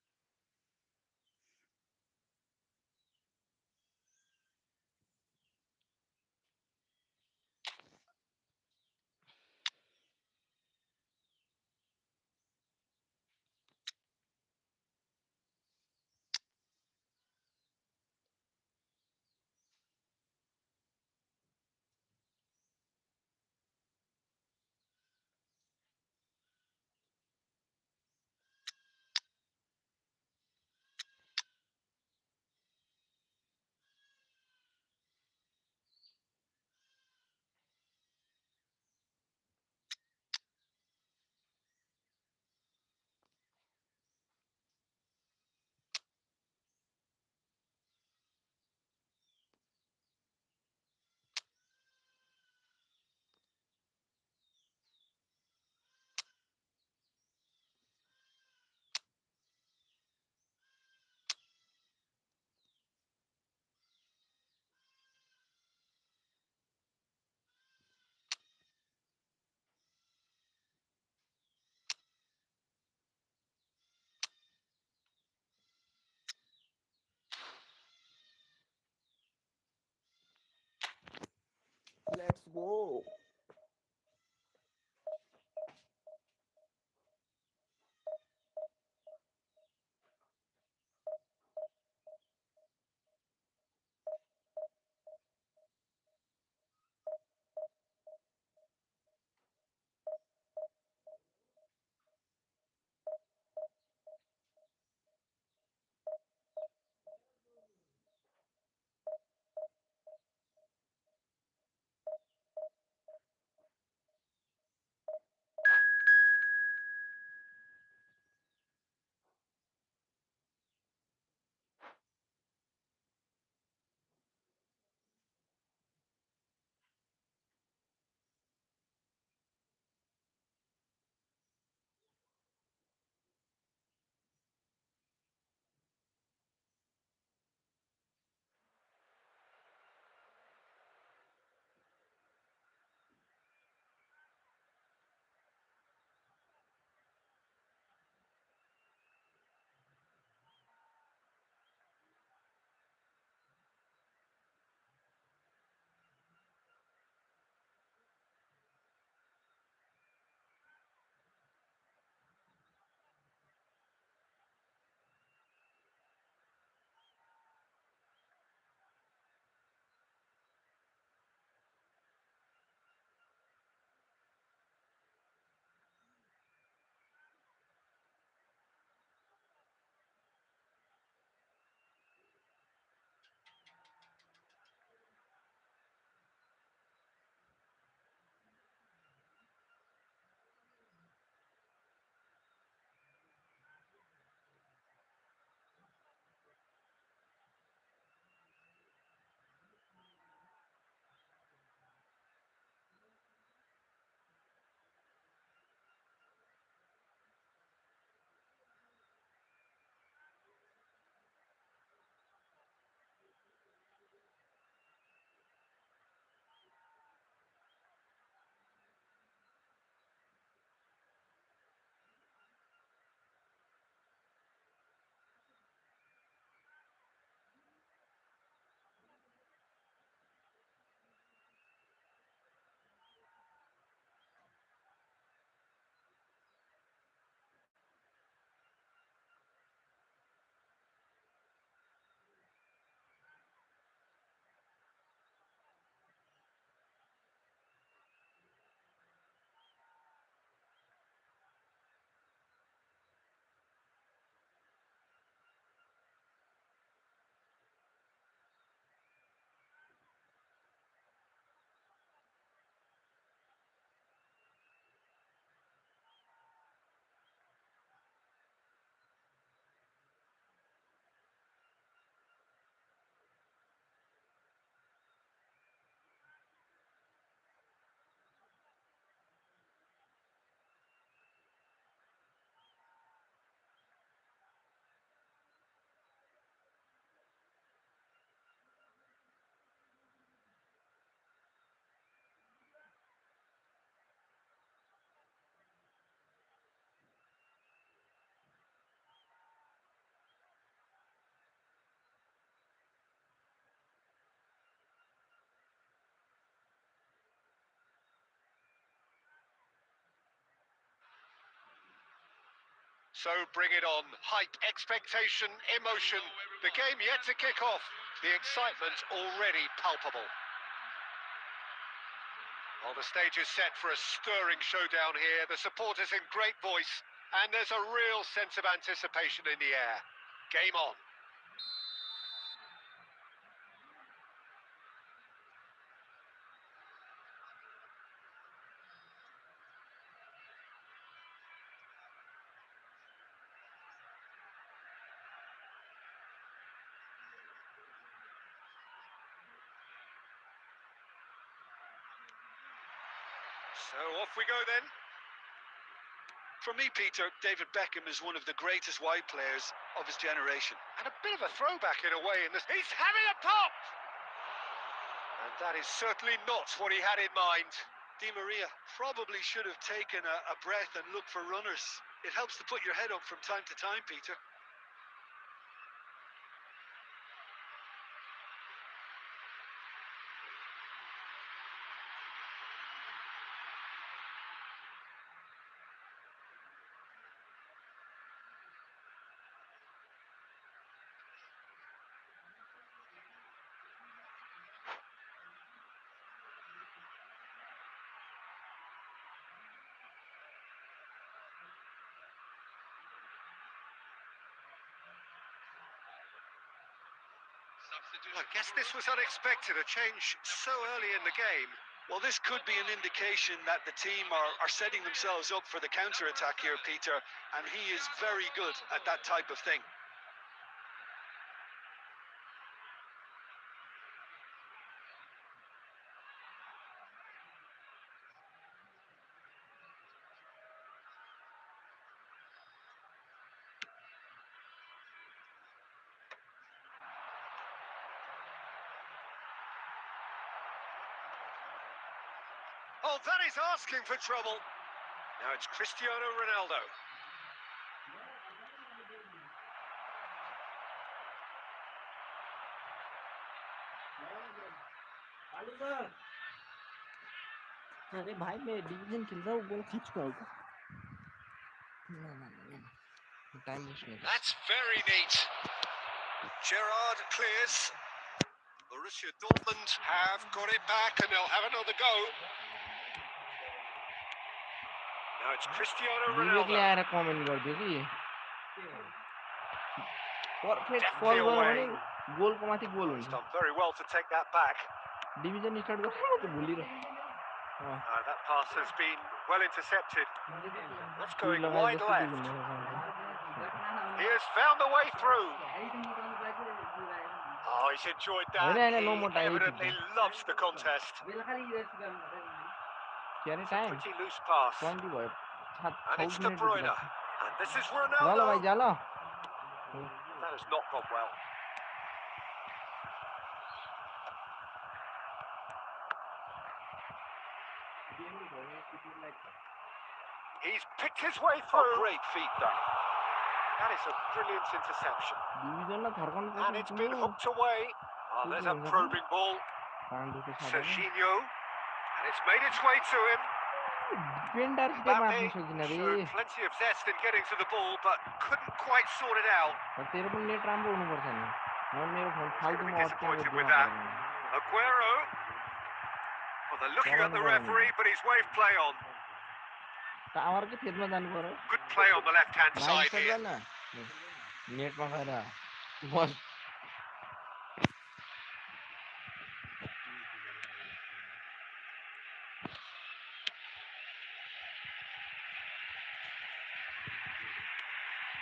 Speaker 1: Let's go.
Speaker 2: So bring it on. Hype, expectation, emotion. The game yet to kick off. The excitement already palpable. Well, the stage is set for a stirring showdown here. The supporters in great voice, and there's a real sense of anticipation in the air. Game on. So off we go then.
Speaker 3: For me, Peter, David Beckham is one of the greatest wide players of his generation.
Speaker 2: And a bit of a throwback in a way in this. He's having a pop! And that is certainly not what he had in mind.
Speaker 3: Di Maria probably should have taken a breath and looked for runners. It helps to put your head up from time to time, Peter.
Speaker 2: I guess this was unexpected, a change so early in the game.
Speaker 3: Well, this could be an indication that the team are setting themselves up for the counter-attack here, Peter, and he is very good at that type of thing.
Speaker 2: Oh, that is asking for trouble. Now it's Cristiano Ronaldo.
Speaker 1: अरे भाई मैं division खेल रहा हूँ गोल खा चुका हूँ ना टाइम वेस्ट नहीं
Speaker 2: That's very neat. Gerrard clears. Borussia Dortmund have got it back and they'll have another go. Now it's Cristiano
Speaker 1: विवेक ले
Speaker 2: Ronaldo.
Speaker 1: आएर कमेन्ट गरिदियो कि परफेक्ट कल
Speaker 2: Definitely
Speaker 1: गर्यो
Speaker 2: away.
Speaker 1: भने गोलको माथि गोल
Speaker 2: He's
Speaker 1: हुन्छ
Speaker 2: done very well to take that back.
Speaker 1: Division start गर्नु त भुलिरह्यो
Speaker 2: That pass has been well intercepted. That's
Speaker 1: कुल
Speaker 2: going
Speaker 1: लगाए
Speaker 2: wide
Speaker 1: जस्तो
Speaker 2: left.
Speaker 1: देखिन्छ
Speaker 2: He has found a way through. Oh, he's enjoyed that.
Speaker 1: No, no,
Speaker 2: He
Speaker 1: more time.
Speaker 2: evidently loves the contest.
Speaker 1: के अरे
Speaker 2: It's a
Speaker 1: time
Speaker 2: pretty loose pass.
Speaker 1: 20 भयो
Speaker 2: And it's De Bruyne. And this is
Speaker 1: ल ल
Speaker 2: Ronaldo.
Speaker 1: भाइ जा ल
Speaker 2: That has not gone well. He's picked his way through.
Speaker 3: Great feat, that.
Speaker 2: That is a brilliant interception.
Speaker 1: डिभिजनलाई फर्काउनु
Speaker 2: And it's been hooked away. Oh, there's a probing ball. Serginho. And it's made its way to him.
Speaker 1: Defender के मार्न सकिन रे
Speaker 2: Showed plenty of zest in getting to the ball, but couldn't quite sort it out.
Speaker 1: तेरो पनि net राम्रो हुनुपर्छ नि म मेरो phone फाल्तुमा
Speaker 2: Disappointed with that. Aguero. Well, they're looking at the referee, but he's waved play on.
Speaker 1: टावरकै फेदमा जानु पर्यो
Speaker 2: Good play on the left-hand side here.
Speaker 1: नेटमा गएर बस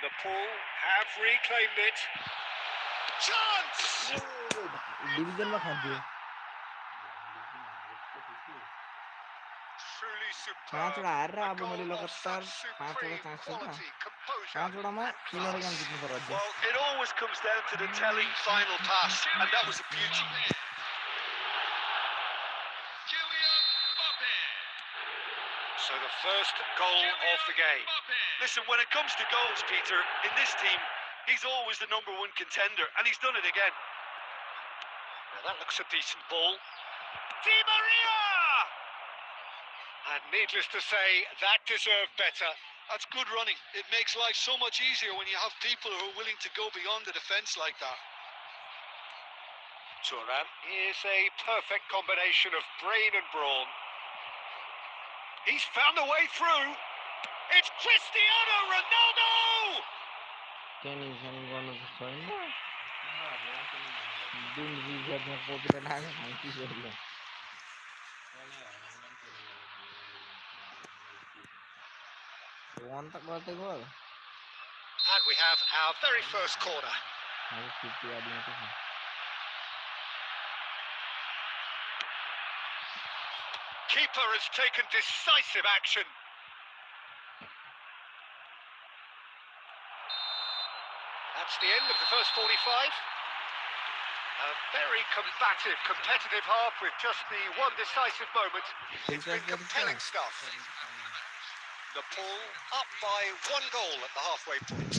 Speaker 2: Nepal have reclaimed it. Chance!
Speaker 1: डिभिजनमा खान्थ्यो
Speaker 2: Truly superb.
Speaker 1: पाँचवटा हारेर अब
Speaker 2: A
Speaker 1: मैले
Speaker 2: goal of
Speaker 1: लगातार
Speaker 2: such
Speaker 1: पाँचवटा
Speaker 2: supreme
Speaker 1: चान्स छ
Speaker 2: quality, composure.
Speaker 1: पाँचवटामा 3वटा गेम जित्नु पर्यो अझै
Speaker 3: Well, it always comes down to the telling final pass, and that was a beauty.
Speaker 4: Kylian Mbappe.
Speaker 2: So the first goal of the game.
Speaker 3: Listen, when it comes to goals, Peter, in this team, he's always the #1 contender, and he's done it again.
Speaker 2: Now that looks a decent ball. Di Maria! And needless to say, that deserved better.
Speaker 3: That's good running. It makes life so much easier when you have people who are willing to go beyond the defence like that.
Speaker 2: Thuram is a perfect combination of brain and brawn. He's found a way through. It's Cristiano Ronaldo!
Speaker 1: Tension गर्नु त छैन दिन रिजर्भमा बोकेर ढाका खान्छु वान त गर्दै गयो
Speaker 2: And we have our very first corner.
Speaker 1: अब 50 यार्ड मात्रै छ
Speaker 2: Keeper has taken decisive action. That's the end of the first 45. A very combative, competitive half with just the one decisive moment. It's been compelling stuff. Nepal up by 1 goal at the halfway point.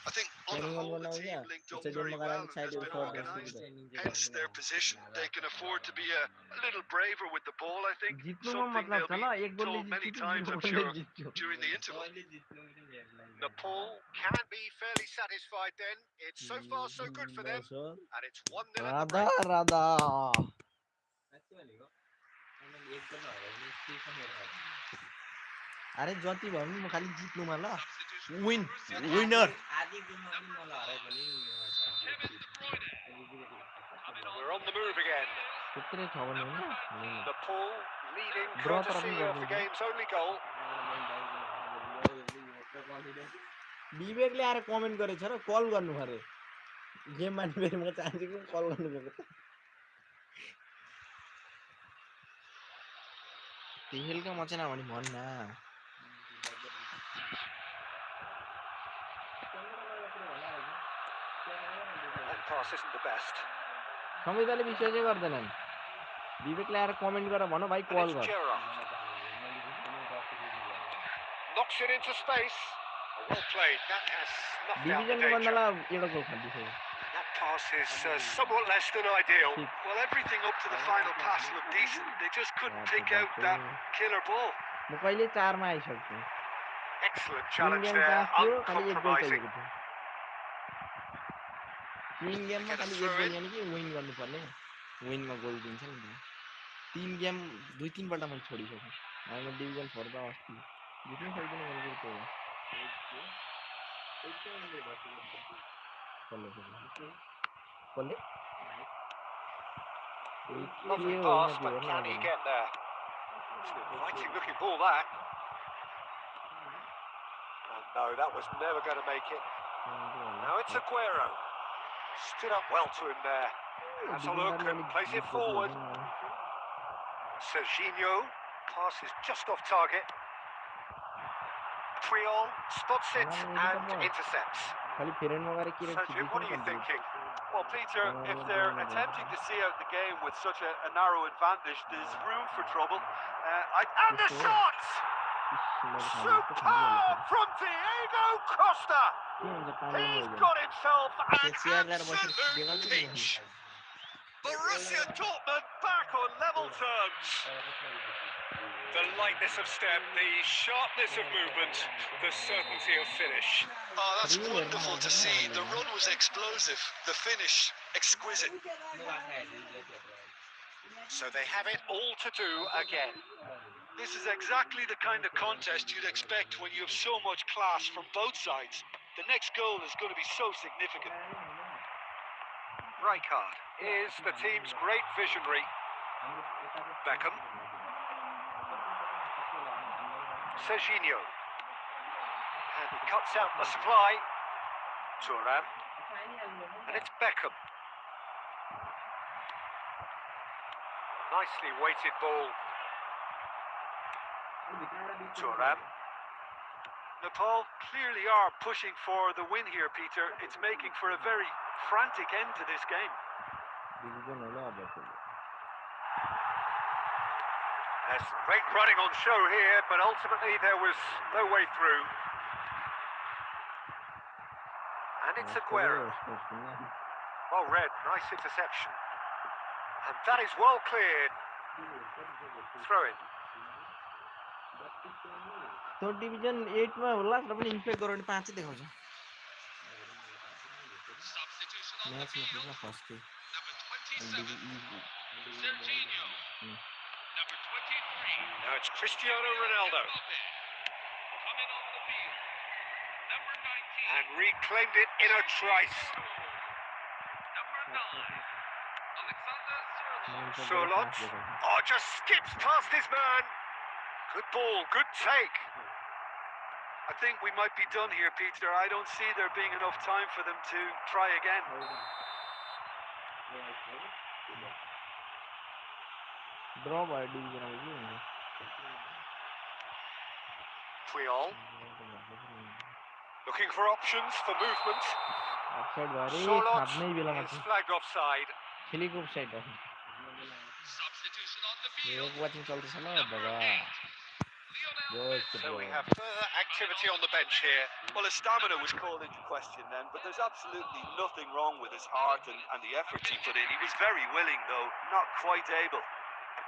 Speaker 3: I think on the whole the team linked up very well and has been organised, hence their position. They can afford to be a little braver with the ball, I think. Something they'll be told many times, I'm sure, during the interval.
Speaker 2: Nepal can be fairly satisfied then. It's so far so good for them. And it's 1-0 at the break.
Speaker 1: Radha अरे जति भए पनि म खालि जित्नुमा ल winner
Speaker 2: We're on the move again.
Speaker 1: त्यत्रै छ भने हैन
Speaker 2: Nepal leading courtesy of the game's only goal.
Speaker 1: विवेकले आएर कमेन्ट गरेछ र कल गर्नु पर्यो गेममा फेरि म चाहन्छु कि कल गर्नु पर्यो तेलका म चाहिँ नभनी भन्न
Speaker 2: That pass isn't the best.
Speaker 1: संविधानले विश्वासै गर्दैनन् विवेकले आएर कमेन्ट गरेर भन भाइ कल गर
Speaker 2: Knocks it into space. Well played. That has knocked out the
Speaker 1: डिभिजनको
Speaker 2: danger.
Speaker 1: बन्दालाई एउटा गोल खादिसक्यो
Speaker 2: That pass is somewhat less than ideal.
Speaker 5: Well, everything up to the final pass looked decent. They just couldn't pick out that killer ball.
Speaker 1: म कहिले 4 मा आइसक्छु
Speaker 2: Excellent challenge there. Uncompromising.
Speaker 1: तीन गेममा खाली एक गोल यानी कि विन गर्नुपर्ने विनमा गोल दिन्छ नि तीन गेम दुई तीन पल्ट मैले छोडिसकेँ हामी डिभिजन 4 मा अस्ति जित्नै सक्दैन मैले त्यो कसले
Speaker 2: Lovely pass, but can he get there? It's an inviting looking ball, that. And no, that was never going to make it. Now it's Aguero. Stood up well to him there. Has a look and plays it forward. Serginho. Pass is just off target. Triol spots it and intercepts. Sergio, what are you thinking?
Speaker 5: Well, Peter, if they're attempting to see out the game with such a narrow advantage, there's room for trouble.
Speaker 2: And the shot! Superb from Diego Costa! He's got himself an absolute peach! Borussia Dortmund back on level terms. The lightness of step, the sharpness of movement, the certainty of finish.
Speaker 3: Oh, that's wonderful to see. The run was explosive, the finish exquisite.
Speaker 2: So they have it all to do again.
Speaker 5: This is exactly the kind of contest you'd expect when you have so much class from both sides. The next goal is going to be so significant.
Speaker 2: Rijkaard is the team's great visionary. Beckham. Serginho. And he cuts out the supply. Thuram. And it's Beckham. Nicely weighted ball. Thuram.
Speaker 5: Nepal clearly are pushing for the win here, Peter. It's making for a very frantic end to this game.
Speaker 2: There's great running on show here, but ultimately there was no way through. And it's Aguero. Well read, nice interception. And that is well cleared. Throw in.
Speaker 1: तो division 8 मा होला र पनि infect गरे भने 5 देखाउँछ
Speaker 4: Substitution on the
Speaker 1: match मा
Speaker 4: field.
Speaker 1: पुरा फस्टे
Speaker 4: Number 27, Serginho. Number 23,
Speaker 2: Now it's Cristiano Ronaldo.
Speaker 4: Mbappe. Coming on the field. Number 19,
Speaker 2: And reclaimed it in a trice.
Speaker 4: Number 9, Alexander Sørloth.
Speaker 2: Sørloth. Oh, just skips past his man. Good ball, good take.
Speaker 5: I think we might be done here, Peter. I don't see there being enough time for them to try again.
Speaker 1: ड्र भयो division अब के हुन्छ
Speaker 2: Puyol looking for options for movement.
Speaker 1: Offside भयो रे
Speaker 2: Sørloth
Speaker 1: खाप्नै बेलामा
Speaker 2: is
Speaker 1: चाहिँ
Speaker 2: flagged offside.
Speaker 1: खेलेको अफसाइड हो
Speaker 4: Substitution on the
Speaker 1: yo
Speaker 4: field.
Speaker 1: Watching चल्दैछ ल
Speaker 4: Number
Speaker 1: Baba
Speaker 4: 8, Lionel
Speaker 1: Good
Speaker 2: So we
Speaker 1: ball.
Speaker 2: have further activity on the bench here.
Speaker 5: Well, his stamina was called into question then, but there's absolutely nothing wrong with his heart and the effort he put in. He was very willing, though, not quite able.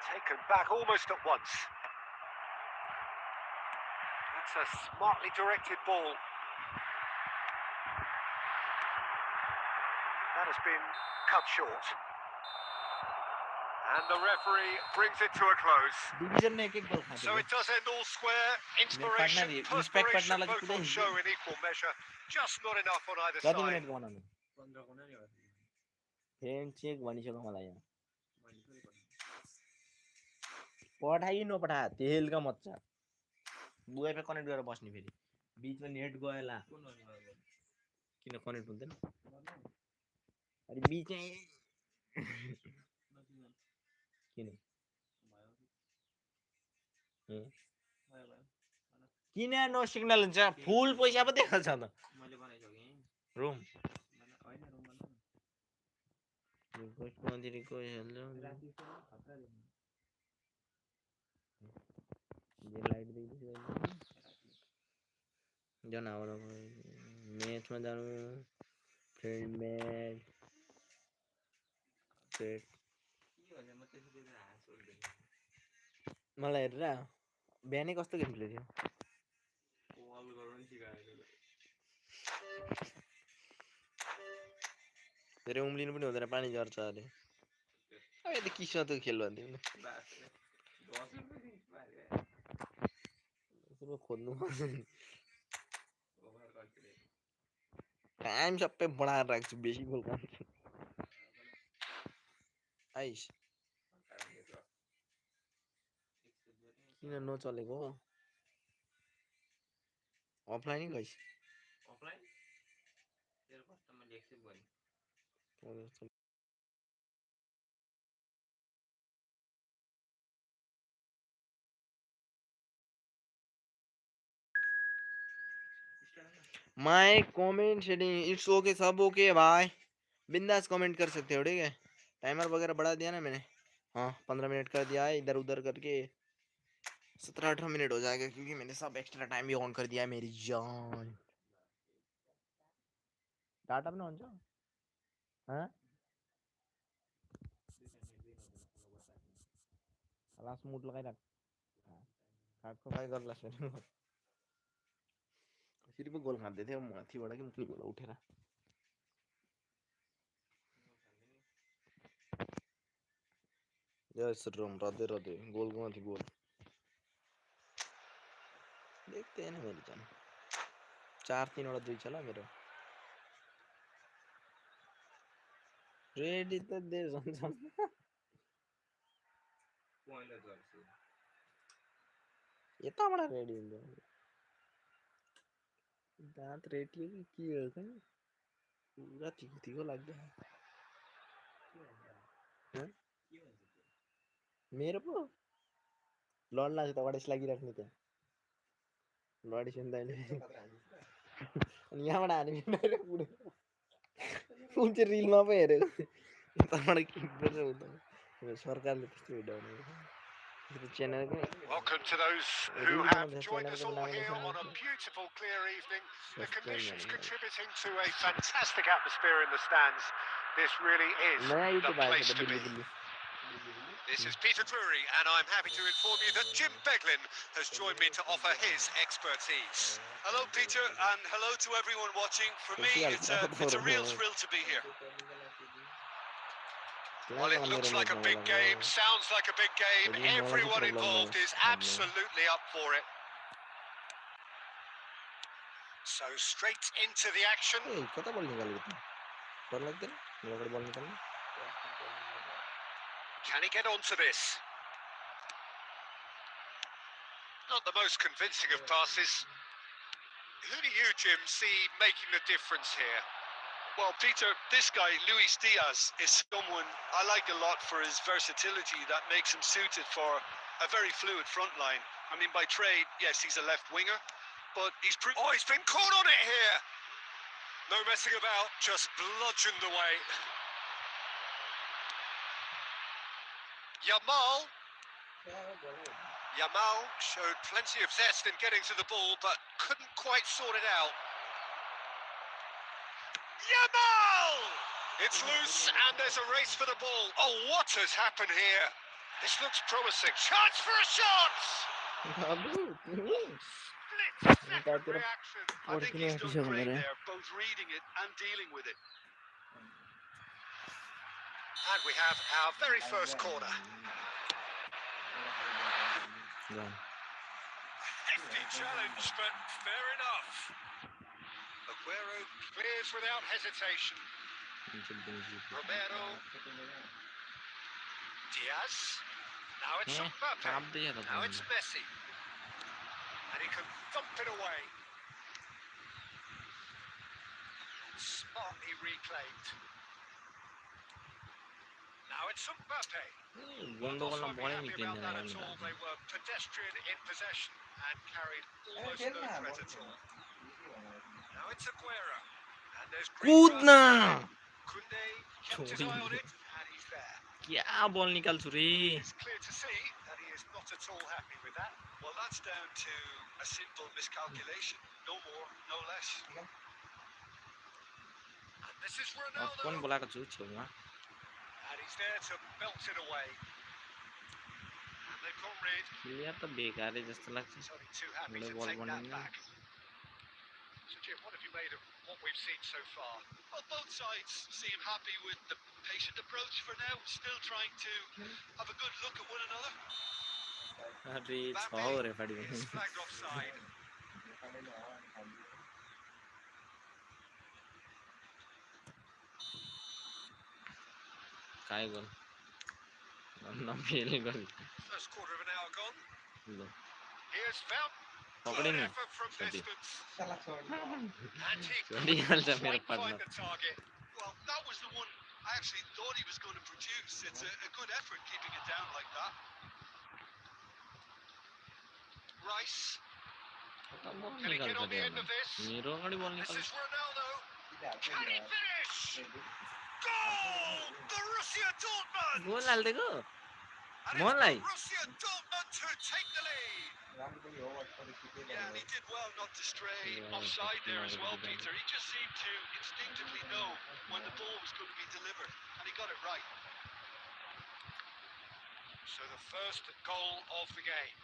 Speaker 2: Taken back almost at once. That's a smartly directed ball. That has been cut short. And the referee brings it to a close.
Speaker 1: Division ने एक गोल खान्छ
Speaker 2: So it does end all square. Inspiration,
Speaker 1: partner, respect
Speaker 2: perspiration,
Speaker 1: partner
Speaker 2: both
Speaker 1: like
Speaker 2: on show in equal measure. Just not enough on either
Speaker 1: कति
Speaker 2: side.
Speaker 1: Minute बनाउनु friend check भनिसक्यो मलाई यहाँ पठाइ नपठा तेलका मच्चा बुवाई पे कनेक्ट गरेर बस्ने फेरि बीचमा नेट गएला किन कनेक्ट हुँदैन अरे बीचमा किन किन नो सिग्नल हुन्छ फुल पैसा पो देखाउँछ त मैले बनाइसके रुम रिक्वेस्ट मध्ये रिक्वेस्ट हेल्लो जे लाइट देखिन्छ जन आउन म्याचमा जानु फ्रेन्ड म्याच सेट मलाई हेरेर बिहानै कस्तो गेम खेल्दै थियो धेरै उम्लिनु पनि हुँदैन पानी झर्छ अरे अब यता किसमा त खेल भन्थ्यो नि खोज्नु टाइम सबै बढाएर राख्छु बेसी गोल खान्छु आइस किन नचलेको अफलाइन गइस अफलाइन तेरो कस्तो मैले एक्सेप्ट गरेँ my comment setting it's okay सब ओके भाई बिंदास कमेंट कर सकते हो ठीक है टाइमर वगैरह बढ़ा दिया ना मैंने हाँ 15 मिनट कर दिया है इधर उधर करके 17-18 मिनट हो जाएगा क्योंकि मैंने सब एक्स्ट्रा टाइम भी ऑन कर दिया है मेरी जान डाटा पनि हुन्छ हाँ लास्ट मुड लगाइराख खाटको खाइ गर्लास् फेरि पो गोल खाँदै थियो माथिबाट कि मुखबाट उठेर यस रम रदै रदै गोलको माथि गोल देख्दैन मेरो जान 4-3 वटा 2 छ ल मेरो रेडी त दे झन् यताबाट रेडी हुन्छ दाँत रेडियो कि के हो त पुरा थिको थिको लाग्छ मेरो पो लड्ला त वाडस लागिराख्ने त्यहाँ लडी सुन्दैन अनि यहाँबाट हाने बाहिर पुग्यो कुन चाहिँ रिलमा पो हेरेको यताबाट किक गरेर हुँदैन सरकारले त्यस्तो हिँडाउने
Speaker 2: Welcome to those who have joined us all here on a beautiful, clear evening. The conditions contributing to a fantastic atmosphere in the stands. This really is the place to be. This is Peter Drury, and I'm happy to inform you that Jim Beglin has joined me to offer his expertise.
Speaker 5: Hello, Peter, and hello to everyone watching. For me, it's a real thrill to be here.
Speaker 2: Well, it looks like a big game, sounds like a big game. Everyone involved is absolutely up for it. So straight into the action.
Speaker 1: এই কত বল নিকাল গেছে তোর লাগছে না মেরে বল নিকাল
Speaker 2: Can he get onto this? Not the most convincing of passes. Who do you, Jim, see making the difference here?
Speaker 3: Well, Peter, this guy, Luis Diaz, is someone I like a lot for his versatility that makes him suited for a very fluid front line. I mean, by trade, yes, he's a left winger, but he's
Speaker 2: Oh, he's been caught on it here. No messing about, just bludgeoned away. Yamal showed plenty of zest in getting to the ball, but couldn't quite sort it out. Yamal! It's loose, and there's a race for the ball. Oh, what has happened here? This looks promising. Chance for a shot! Split-second reaction.
Speaker 3: I think he's done great there, both reading it and dealing with it.
Speaker 2: And we have our very first corner. Hefty challenge, but fair enough. Aguero clears without hesitation. Romero. Diaz. Now it's Mbappe. Now it's Messi. And he can thump it away. Smartly reclaimed. Now it's Mbappe. Not happy about that at all. They were pedestrian in possession and carried almost no threat at all. Now it's Aguero. And there's
Speaker 1: कूदना
Speaker 2: Koundé kept his eye on it, and he's there.
Speaker 1: क्या ball निकाल छु रे
Speaker 2: It's clear to see that he is not at all happy with that.
Speaker 3: Well, that's down to a simple miscalculation. No more, no less.
Speaker 2: And this is Ronaldo.
Speaker 1: कौन बोलाको छु छेउमा
Speaker 2: And he's there to belt it away. And they've got rid.
Speaker 1: Player त बेकार है जस्तो लाग्छ
Speaker 2: He's only too happy
Speaker 1: No
Speaker 2: to
Speaker 1: ball
Speaker 2: take that
Speaker 1: running.
Speaker 2: back. So Jim, what have you made of what we've seen so far?
Speaker 3: Well, both sides seem happy with the patient approach for now, still trying to have a good look at one another.
Speaker 1: अरे छ रे फाडी
Speaker 2: Is flagged offside.
Speaker 1: काय गोल नफेले गरी
Speaker 2: First quarter of an hour gone.
Speaker 1: ल
Speaker 2: Here's found.
Speaker 1: पकड़े
Speaker 2: Good
Speaker 1: नि
Speaker 2: effort from
Speaker 1: Sorry.
Speaker 2: distance. And he
Speaker 1: छोडी हाल्छ
Speaker 2: couldn't
Speaker 1: मेरो
Speaker 2: quite find
Speaker 1: partner
Speaker 2: the target.
Speaker 3: Well, that was the one I actually thought he was going to produce. It's a good effort keeping it down like that. Rice.
Speaker 1: Ball
Speaker 2: Can he get
Speaker 1: निकाल्छ
Speaker 2: on the
Speaker 1: रे
Speaker 2: end of this?
Speaker 1: मेरो अगाडि ball
Speaker 2: This
Speaker 1: निकाल्छ
Speaker 2: is Ronaldo. Can he finish? Goal! Borussia Dortmund!
Speaker 1: Goal हाल्देको
Speaker 2: And
Speaker 1: मलाई
Speaker 2: it's Borussia Dortmund who take the lead.
Speaker 3: Yeah, and he did well not to stray offside there as well, Peter. He just seemed to instinctively know when the ball was going to be delivered, and he got it right.
Speaker 2: So the first goal of the game.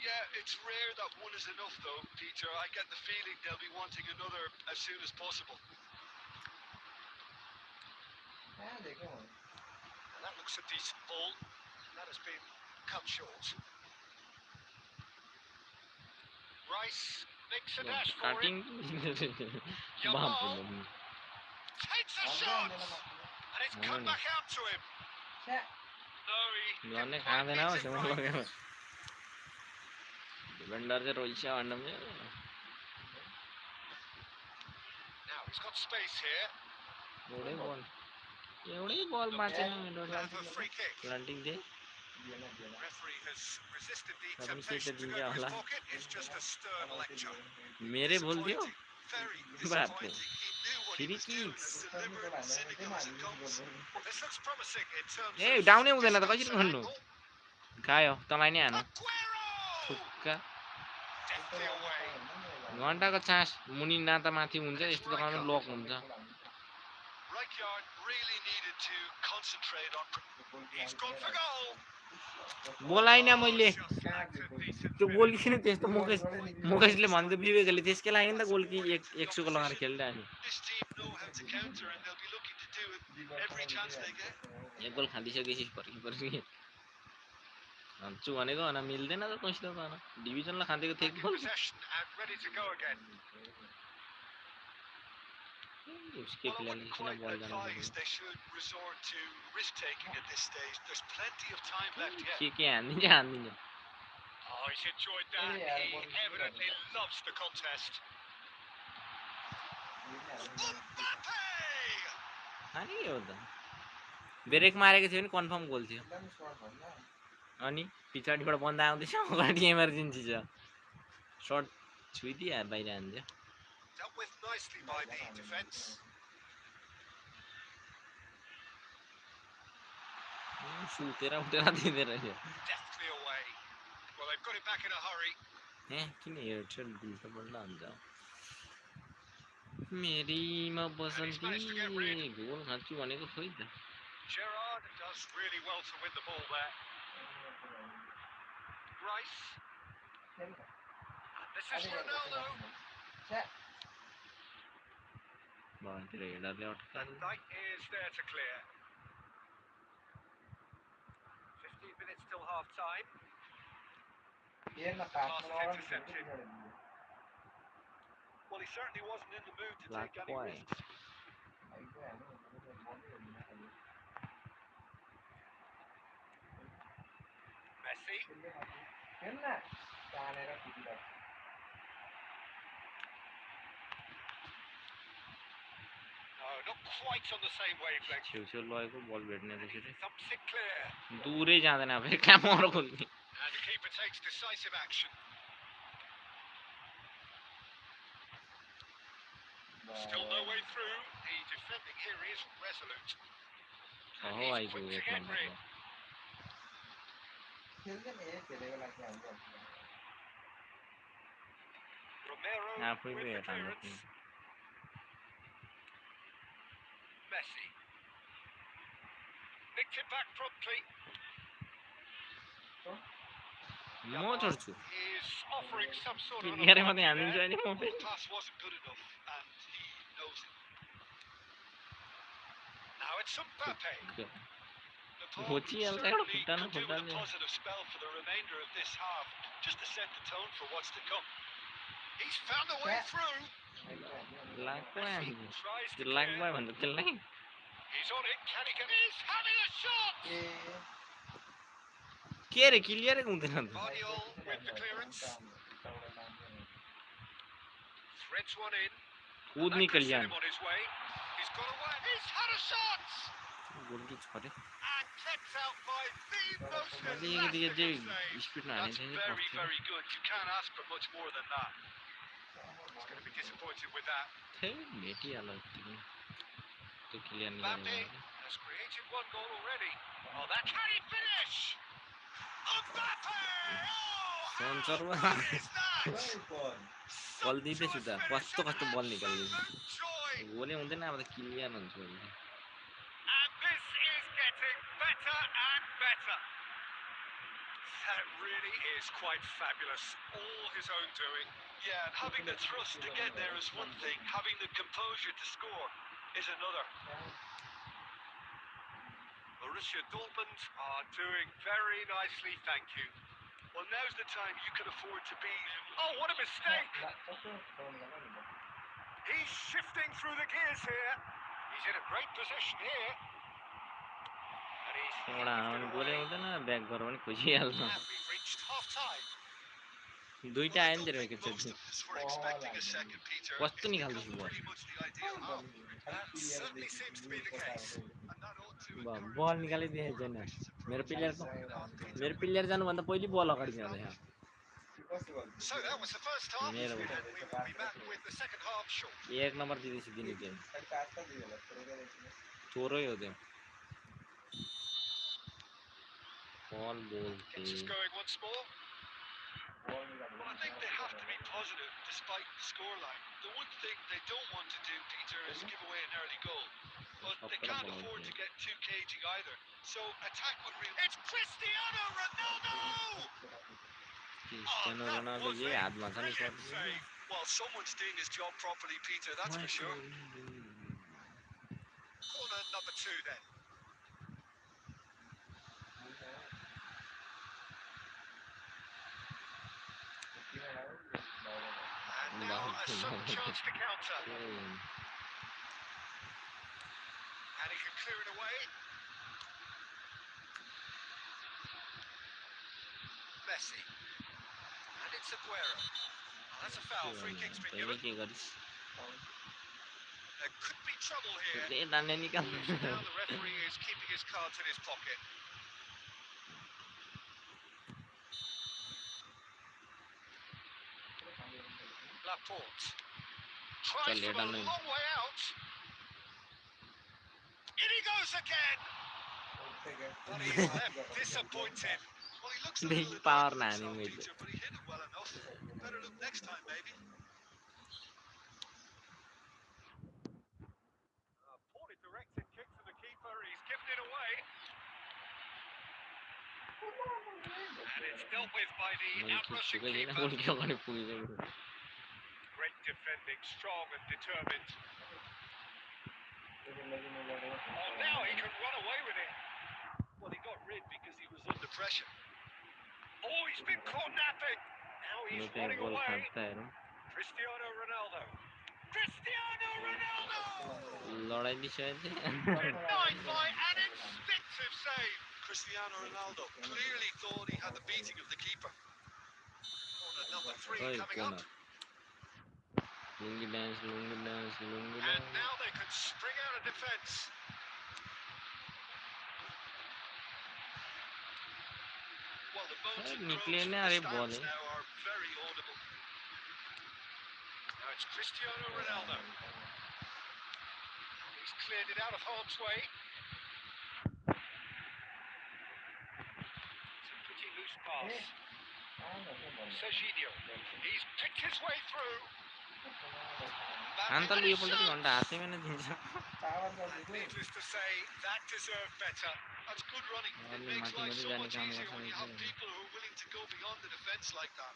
Speaker 3: Yeah, it's rare that one is enough, though, Peter. I get the feeling they'll be wanting another as soon as possible.
Speaker 2: And that looks a decent ball. That has been cut short. Rice makes a dash for it.
Speaker 1: काटिङ
Speaker 2: Yamal
Speaker 1: बाप
Speaker 2: takes a shot. And it's come back out to him. No, he
Speaker 1: गर्ने
Speaker 2: didn't quite
Speaker 1: खाँदैन
Speaker 2: beat
Speaker 1: हो
Speaker 2: it
Speaker 1: Sema
Speaker 2: right.
Speaker 1: लगेर defender चाहिँ रोइछ भन्दा पनि
Speaker 2: Now he's got space here.
Speaker 1: एउटै बल बाँचेन मेरो
Speaker 2: We'll have a free kick.
Speaker 1: Planting चाहिँ
Speaker 2: Referee has resisted the
Speaker 1: Seven
Speaker 2: temptation to
Speaker 1: seater
Speaker 2: go to his
Speaker 1: होला।
Speaker 2: pocket. It's just a stern lecture.
Speaker 1: मेरै बोल थियो
Speaker 3: Very
Speaker 1: बापरे
Speaker 3: disappointing. He knew what he
Speaker 1: फेरि
Speaker 3: was doing,
Speaker 1: kicks
Speaker 3: as deliberate and cynical as it comes.
Speaker 2: This looks promising in terms
Speaker 1: A
Speaker 2: of
Speaker 1: डाउनै हुँदैन त
Speaker 2: distance
Speaker 1: कसरी
Speaker 2: and
Speaker 1: भन्नु
Speaker 2: angle.
Speaker 1: खायो तँलाई नै हानु
Speaker 2: Aguero!
Speaker 1: ठुक्का
Speaker 2: Deftly away.
Speaker 1: घन्टाको चास मुनि नाता माथि हुन्छ यस्तो जग्गामा लक हुन्छ
Speaker 3: Rijkaard really needed to concentrate on.
Speaker 2: He's gone for goal.
Speaker 1: बोलाइ न मैले
Speaker 2: Just lacked a decent
Speaker 1: त्यो गोल
Speaker 2: finish.
Speaker 1: किन त्यस्तो मुकेशले भन्दै बिबेक अहिले त्यसकै लागि नि त गोल कि 100 को लगाएर खेल्दै हामी
Speaker 3: This team know how to counter, and they'll be looking to do it every chance they get.
Speaker 1: एक गोल खादिसकेपछि फर्की हान्छु भनेको होइन मिल्दैन त कस्तो त डिभिजनलाई खाँदेको थिएँ
Speaker 2: Back in
Speaker 1: goal
Speaker 2: possession and ready to go again.
Speaker 1: उसके
Speaker 3: Well, I
Speaker 1: प्लेयरले
Speaker 3: wouldn't
Speaker 1: किन
Speaker 3: quite
Speaker 1: बल जानु
Speaker 3: advise they should resort to risk-taking at this stage. There's plenty of time left yet.
Speaker 1: के हान्दिन्छ
Speaker 2: Oh, he's enjoyed that. He evidently loves the contest. Mbappe!
Speaker 1: हानि के हो त break मारेको थियो भने कन्फर्म गोल थियो अनि पछाडिबाट बन्दा आउँदैछ अगाडि इमर्जेन्सी छ सर्ट छुइदियो यार बाहिर हान्दियो
Speaker 2: Dealt with nicely by the defence.
Speaker 1: सुतेर उठेर दिँदै रहेछ
Speaker 2: Deftly away. Well, they've got it back in a hurry.
Speaker 1: किन हेर्छ गुल्टो बल्ल हुन्छ मेरीमा बसन्ती गोल खान्छु भनेको खोइ त
Speaker 2: Gerrard does really well to win the ball there. Rice. This is Ronaldo.
Speaker 1: बातिर हेडरले अटकाल्यो
Speaker 2: Van Dijk is there to clear. 15 minutes till half time. Pass is intercepted.
Speaker 5: Well, he certainly wasn't in the mood to
Speaker 1: Black
Speaker 5: take any
Speaker 1: boy.
Speaker 5: risks.
Speaker 2: Messi. No, not quite on the same wavelength.
Speaker 1: छेउछेउ लगेको बल भेट्ने त्यसरी
Speaker 2: Thumps it clear.
Speaker 1: दूरै जाँदैन फेरि कहाँ मरो खोल्ने
Speaker 2: And the keeper takes decisive action. Still no way through. The defending here is resolute. And
Speaker 1: हो
Speaker 2: he's
Speaker 1: आइपुग्यो
Speaker 2: quick to
Speaker 1: एक
Speaker 2: get rid.
Speaker 1: नम्बरमा
Speaker 2: Romero
Speaker 1: आफै
Speaker 2: with the
Speaker 1: hair
Speaker 2: clearance. Messi. Nicked it back promptly.
Speaker 1: म चढ्छु
Speaker 2: Is offering some sort of an
Speaker 1: क्लियरै
Speaker 2: apology
Speaker 1: मात्रै हानिदिन्छु
Speaker 2: there.
Speaker 1: अहिले म
Speaker 3: The
Speaker 1: फेरि
Speaker 3: pass wasn't good enough, and he knows it.
Speaker 2: Now it's Mbappe.
Speaker 3: Nepal
Speaker 1: खोचिहाल्छ
Speaker 3: certainly
Speaker 1: एउटा खुट्टा न
Speaker 3: could do with a
Speaker 1: खुट्टाले
Speaker 3: positive spell for the remainder of this half, just to set the tone for what's to come.
Speaker 2: He's found a way through.
Speaker 1: लाग्छ
Speaker 2: Messi tries to
Speaker 1: त्यो लाग्छ
Speaker 2: clear.
Speaker 1: भन्छ त्यसलाई
Speaker 2: He's on it. Can he get? He's having a shot.
Speaker 1: के अरे क्लियरै हुँदैन त
Speaker 2: Guardiola with the clearance. Threads one in.
Speaker 1: खुद
Speaker 2: That
Speaker 1: निकल
Speaker 2: could
Speaker 1: गया
Speaker 2: set him on his way. He's got away. He's had a shot.
Speaker 1: Goal kick पर्यो
Speaker 2: And kept out by the most
Speaker 1: अलिकति
Speaker 2: elastic
Speaker 1: चाहिँ
Speaker 2: of saves.
Speaker 1: स्पिडमा
Speaker 3: That's
Speaker 1: हाने
Speaker 3: very, very good. You can't ask for much more than that.
Speaker 2: He's going to be disappointed with that.
Speaker 1: भेटिहाल्यो त्यो clear
Speaker 2: Mbappe
Speaker 1: निकाल्यो
Speaker 2: has created one goal already. Oh, that can he finish? Mbappe! Oh,
Speaker 1: सन्चरमा
Speaker 2: how good is that?
Speaker 1: बल दिँदैछु त कस्तो कस्तो बल निकाल्दैछु
Speaker 2: Absolute joy.
Speaker 1: गोलै हुँदैन अब त क्लियर हुन्छ अहिले
Speaker 2: And this is getting better and better. That really is quite fabulous. All his own doing.
Speaker 3: Yeah, and having the thrust to get there is one thing. Having the composure to score is another.
Speaker 2: Borussia Dortmund are doing very nicely, thank you.
Speaker 3: Well, now's the time you can afford to be.
Speaker 2: Oh, what a mistake! He's shifting through the gears here. He's in a great position here. And he's
Speaker 1: एउटा
Speaker 2: heaved it
Speaker 1: गोलै
Speaker 2: away.
Speaker 1: हुँदैन back गर पनि खोजिहाल्छ
Speaker 2: Have we reached half time?
Speaker 1: दुईटा
Speaker 3: Well, I
Speaker 1: आयो नि
Speaker 3: don't
Speaker 1: तेरो
Speaker 3: think
Speaker 1: एकैचोटि
Speaker 3: most of us were expecting a second, Peter.
Speaker 1: कस्तो
Speaker 3: It's
Speaker 1: निकाल्दैछु
Speaker 3: become
Speaker 1: बल
Speaker 3: pretty much the ideal half.
Speaker 2: That certainly seems to be the case.
Speaker 3: And that ought to encourage
Speaker 1: बल
Speaker 3: many
Speaker 1: निकालिदिएको
Speaker 3: more
Speaker 1: छैन
Speaker 3: ambitious
Speaker 1: मेरो
Speaker 3: approach
Speaker 1: player
Speaker 3: in the second half, Peter.
Speaker 1: मेरो player जानुभन्दा पहिले बल अगाडि जाँदैछ
Speaker 2: So that was the first half,
Speaker 1: Mero.
Speaker 2: and we will be back with the second half shortly.
Speaker 1: एक नम्बर दिँदैछु दिने गेम चोरै हो त्यो बल बोल
Speaker 2: Gets us going once more.
Speaker 3: Well, I think they have to be positive despite the scoreline. The one thing they don't want to do, Peter, is give away an early goal. But they can't can't afford to get too cagey either. So attack with real. It's Cristiano Ronaldo!
Speaker 1: Cristiano
Speaker 3: that
Speaker 1: Ronaldo
Speaker 3: was
Speaker 1: ये
Speaker 3: a
Speaker 1: हातमा छ नि
Speaker 3: brilliant
Speaker 1: short
Speaker 3: save. Well, someone's doing his job properly, Peter, that's for sure. Corner number 2 then. And now a sudden chance to counter. And he can clear it away. Messi. And it's Aguero. Well, that's a foul. Free kick's been given. There could be trouble here. So now the referee is keeping his cards in his pocket. Laporte. Tries from a long way out. In he goes again. But he's left disappointed. Well, he looks a little annoyed with himself, Peter, but he hit it well enough. Better look next time, maybe. Poorly directed kick to the keeper. He's given it away. And it's dealt with by the outrushing keeper. Great defending, strong and determined. Oh, now he can run away with it. Well, he got rid because he was under pressure. Oh, he's been caught napping. Now he's running away. Cristiano Ronaldo. Cristiano Ronaldo! Denied by an instinctive save. Cristiano Ronaldo clearly thought he had the beating of the keeper. Corner number 3 coming up.
Speaker 1: Lungi dance.
Speaker 3: And now they can spring out of defence. Well, the moans and groans from the stands now are very audible. Now it's Cristiano Ronaldo. He's cleared it out of harm's way. It's a pretty loose pass. Serginho. He's picked his way through. Needless to say, that deserved better. That's good running. It makes life so much easier when you have people who are willing to go beyond the defence like that.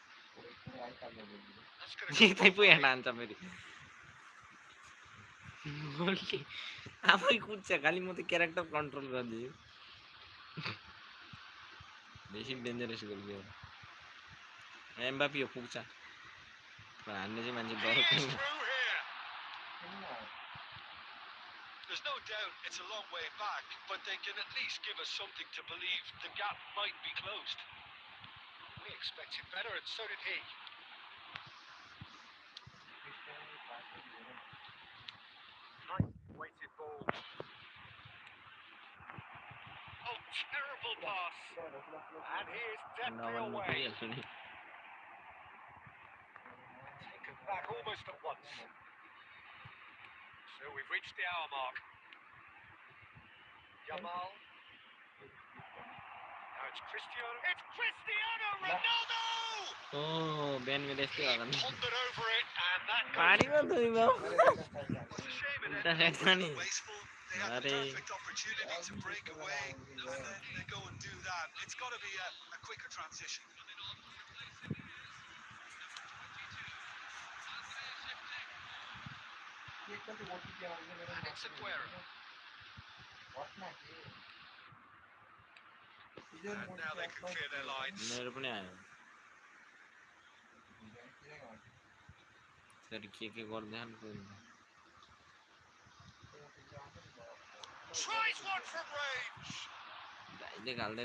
Speaker 3: That's going to
Speaker 1: आफै कुद्छ खाली म त character control गर्दिछु बेसी dangerous गरिदियो एम्बापी हो पुग्छ हान्ने चाहिँ मान्छे डर
Speaker 3: There's no doubt it's a long way back, but they can at least give us something to believe the gap might be closed.
Speaker 2: We expected better, and so did he. Nice weighted ball. Oh, terrible pass. And he is definitely away. Taken back almost at once. So we've reached the hour mark. Jamal. Now it's Cristiano. It's Cristiano Ronaldo!
Speaker 1: Oh, Ben with this
Speaker 2: He pondered over it, and that goes.
Speaker 3: It's a shame it ended wasteful. They had the perfect opportunity to break away, and then they go and do that. It's got to be a quicker transition. And it's Aguero. And now they can clear their lines. Tries one from range. And a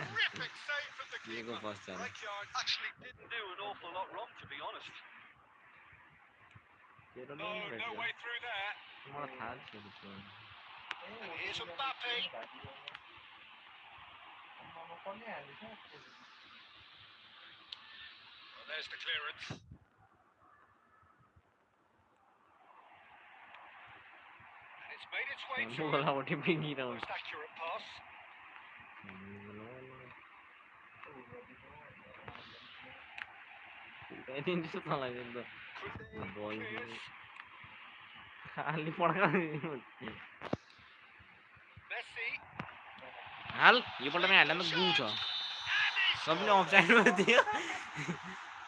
Speaker 3: terrific save from the keeper. Rijkaard actually didn't do an awful lot wrong, to be honest.
Speaker 2: No way through there. And here's Mbappe. Well, there's the clearance. And it's made its way through. Most accurate pass. Messi.
Speaker 6: हाल योपल्ट पनि हाल्दा त गु छ सबले अफसाइडमा दियो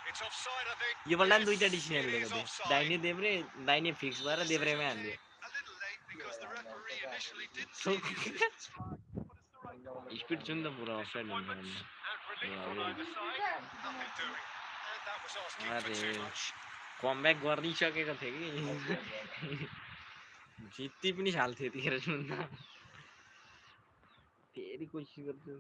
Speaker 2: It's offside, I think.
Speaker 6: योपल्ट पनि दुईटा
Speaker 2: Yes,
Speaker 6: decision
Speaker 2: it
Speaker 6: लिएको
Speaker 2: is
Speaker 6: थियो
Speaker 2: offside.
Speaker 6: दाहिने फिक्स भएर देब्रेमै हाल्दियो
Speaker 3: A little late because the referee initially didn't see the assistance flag, but it's the right call.
Speaker 6: Speed छ नि त पुरा अफसाइड हुन्छ
Speaker 2: Disappointment and relief on either side. Nothing doing. And that was asking for too
Speaker 6: अरे
Speaker 2: much.
Speaker 6: Comeback गरिसकेको थियो कि जित्ती पनि हाल्थ्यो यतिखेर सुन्दा फेरि कोसिस गर्छु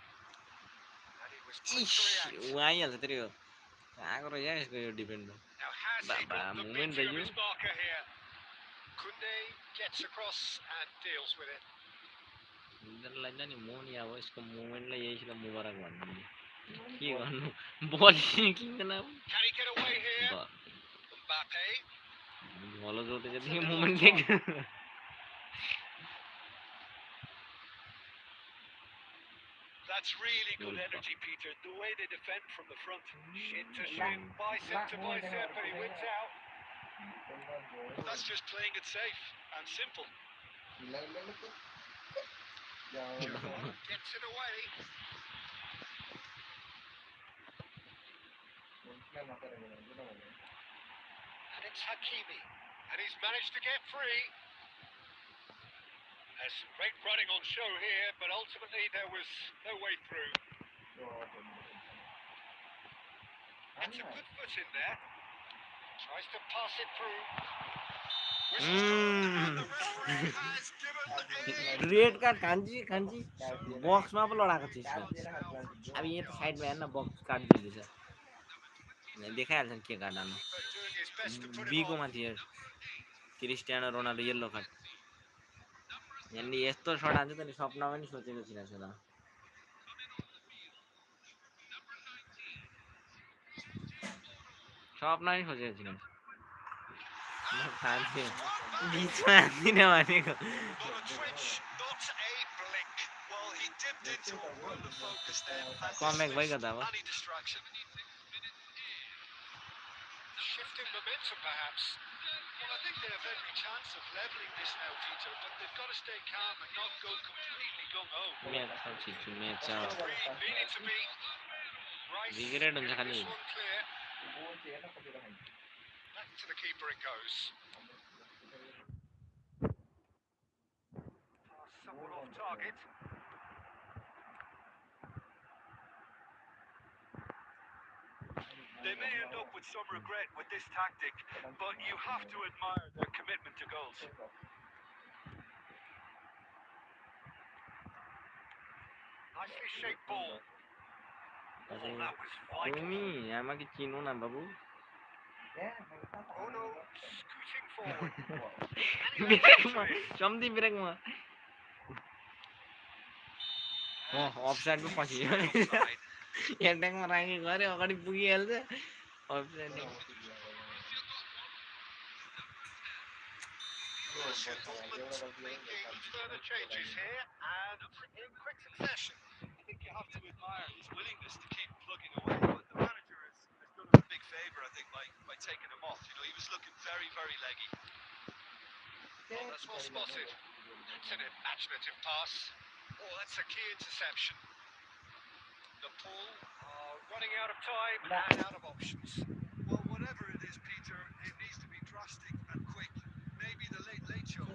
Speaker 2: And he was quick to react.
Speaker 6: ऊ आइहाल्छ तेरो कहाँको रहेछ यसको यो defender
Speaker 2: Now has he
Speaker 6: Baba,
Speaker 2: got the
Speaker 6: moment
Speaker 2: beating of
Speaker 6: you.
Speaker 2: his marker here? Kunde gets across and deals with it.
Speaker 6: यिनीहरूलाई त नि म नि अब यसको मुभमेन्टलाई यहीसित मुबारक भन्नु के गर्नु बल निक्लिँदैन
Speaker 2: Can he get away here? Mbappe.
Speaker 6: भलो जोते जतिकै मुभमेन्ट देख्यो
Speaker 5: That's really good energy, Peter. The way they defend from the front.
Speaker 2: Shin to shin, bicep to bicep, but he wins out.
Speaker 3: That's just playing it safe and simple.
Speaker 2: Gets it away. And it's Hakimi. And he's managed to get free. There's some great running on show here, but ultimately there was no way through. That's a good foot in there. Tries to pass it through. Whistles blown, and the referee has given a
Speaker 6: red card खान्छ खान्छ बक्समा पो लडाएको चिजमा अब यता साइडमा हेर्न बक्स काटिदिँदैछ देखाइहाल्छ नि के कार्ड हाल्नु
Speaker 2: keeper doing his best to put him
Speaker 6: बीको
Speaker 2: off.
Speaker 6: माथि क्रिस्टियानो रोनाल्डो येल्लो कार्ड यहाँनिर यस्तो सर्ट हान्छ त नि सपना पनि सोचेको थिइनँ छु त सपना पनि सोचेको थिइनँ बिचमा हान्दिनँ भनेको
Speaker 3: Not a twitch, not a blink. Well, he dipped into a world of focus then and
Speaker 6: Comeback
Speaker 3: dismissed
Speaker 6: भइगयो त अब
Speaker 3: any distraction.
Speaker 2: Shifting momentum, perhaps.
Speaker 3: Well, I think they have every chance of levelling this now, Peter, but they've got to stay calm and not go completely gung-ho.
Speaker 6: Match छिट्छु match
Speaker 2: Needed to be. Rice
Speaker 6: Regret हुन्छ
Speaker 2: getting
Speaker 6: खालि
Speaker 2: this one clear. Back to the keeper it goes. Pass somewhat off target.
Speaker 5: They may end up with some regret with this tactic, but you have to admire their commitment to goals.
Speaker 2: Nicely shaped ball. Oh, that was vital.
Speaker 6: तिमी आमा कि चिन्नु न बाबु
Speaker 2: Oh no, scooting forward.
Speaker 6: ब्रेकमा सम्झी ब्रेकमा offside पो पछि एट्याकमा राखेको गऱ्यो अगाडि पुगिहाल्छ offside
Speaker 2: Making further changes here and in quick succession.
Speaker 3: I think you have to admire his willingness to keep plugging away, but the manager has done him a big favour, I think, by taking him off. You know, he was looking very, very leggy.
Speaker 2: Oh, that's well spotted. That's an imaginative pass. Oh, that's a key interception. The pull running out of time and out of options.
Speaker 3: Well, whatever it is, Peter, it needs to be drastic and quick. Maybe the late show.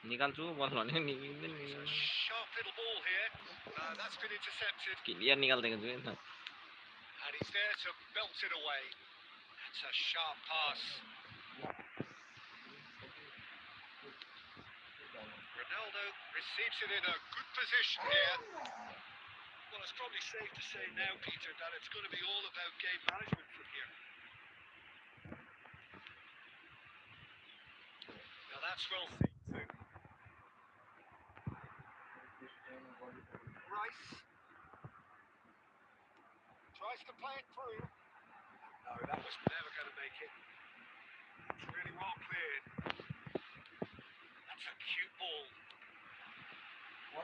Speaker 6: निकाल्छु ball भने निकाल्दैन
Speaker 2: Sharp little ball here. That's been intercepted.
Speaker 6: Clear निकाल्दिएको छु नि त
Speaker 2: And he's there to belt it away. That's a sharp pass. Ronaldo receives it in a good position here.
Speaker 3: Well, it's probably safe to say now, Peter, that it's going to be all about game management from here.
Speaker 2: Now that's well seen too. Rice tries to play it through. No, that was never going to make it. It's really well cleared. That's a cute ball.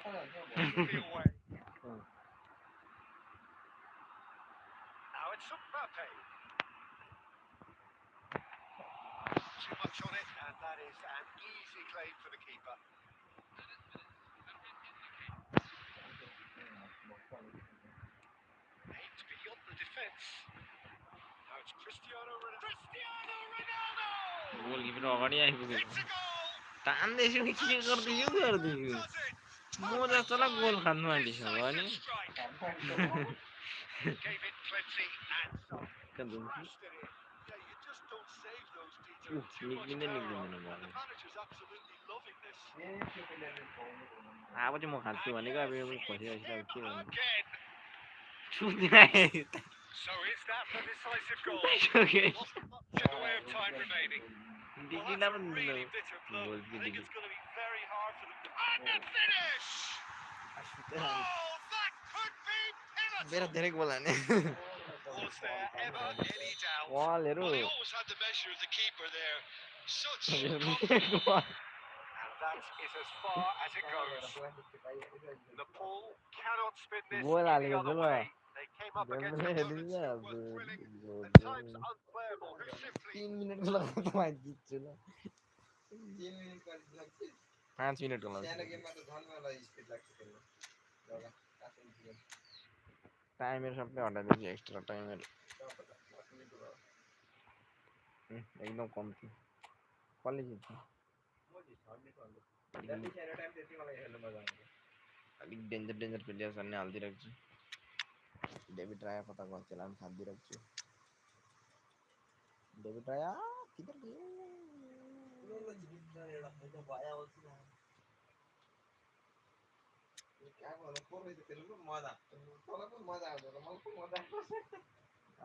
Speaker 2: Quickly away. Now it's Mbappe. Too much on it, and that is an easy claim for the keeper. Aimed beyond the defence. Now it's Cristiano Ronaldo.
Speaker 6: Goalkeeper अगाडि आइपुग्यो
Speaker 2: It's a goal.
Speaker 6: तान्दैछु कि के गर्दैछु गर्दैछु
Speaker 2: Does it?
Speaker 6: म जस्तोलाई गोल खानु आँटिसक्यो अनि
Speaker 2: Decisive strike. Gave it plenty and some. Crashed it in.
Speaker 5: Yeah, you just don't save those details. Too much
Speaker 6: निक्लिँदै
Speaker 5: power on
Speaker 6: निक्लिँदैन
Speaker 5: it, and the
Speaker 6: बल
Speaker 5: manager's absolutely loving this.
Speaker 6: अब चाहिँ म खान्छु
Speaker 2: And
Speaker 6: भनेको अब
Speaker 2: yes,
Speaker 6: यो
Speaker 2: it's
Speaker 6: खसिरहेको
Speaker 2: him
Speaker 6: के भन्नु
Speaker 2: again.
Speaker 6: सुत्दिरहेको
Speaker 2: So is that the decisive goal?
Speaker 6: Okay.
Speaker 2: Not much in the way of time remaining. Well,
Speaker 6: degree
Speaker 2: that's a
Speaker 6: पनि
Speaker 2: really bitter blow.
Speaker 6: Goal
Speaker 5: I think it's going to be very hard for them to...
Speaker 2: And the finish! Oh, that could be
Speaker 6: मेरो
Speaker 2: pivotal.
Speaker 6: धेरै गोल हाने
Speaker 2: Was there ever any doubt?
Speaker 6: बलहरू
Speaker 3: Well, he always had the measure of the keeper there. Such
Speaker 6: goal
Speaker 3: confidence.
Speaker 2: And that is as far as it goes. Nepal cannot spin this
Speaker 6: Goal
Speaker 2: any
Speaker 6: हालेको
Speaker 2: other
Speaker 6: छु ल
Speaker 2: way. They came up against
Speaker 6: गेमले
Speaker 2: opponents
Speaker 6: हेरिन्छ
Speaker 2: who were thrilling, at times unplayable, who simply
Speaker 6: 3 मिनेटको लागि तपाईँ जित्छु ल 5 मिनेटको लागि timer सबै हटाइदिन्छु extra timer एकदम कम्ती कसले जित्छ अलिक डेन्जर डेन्जर प्लेयर्स नै हालिदिइरहेको छु डेभिड राया पता गर्छ त्यसलाई पनि खादिइरहेको छु डेभिड राया किधर गयो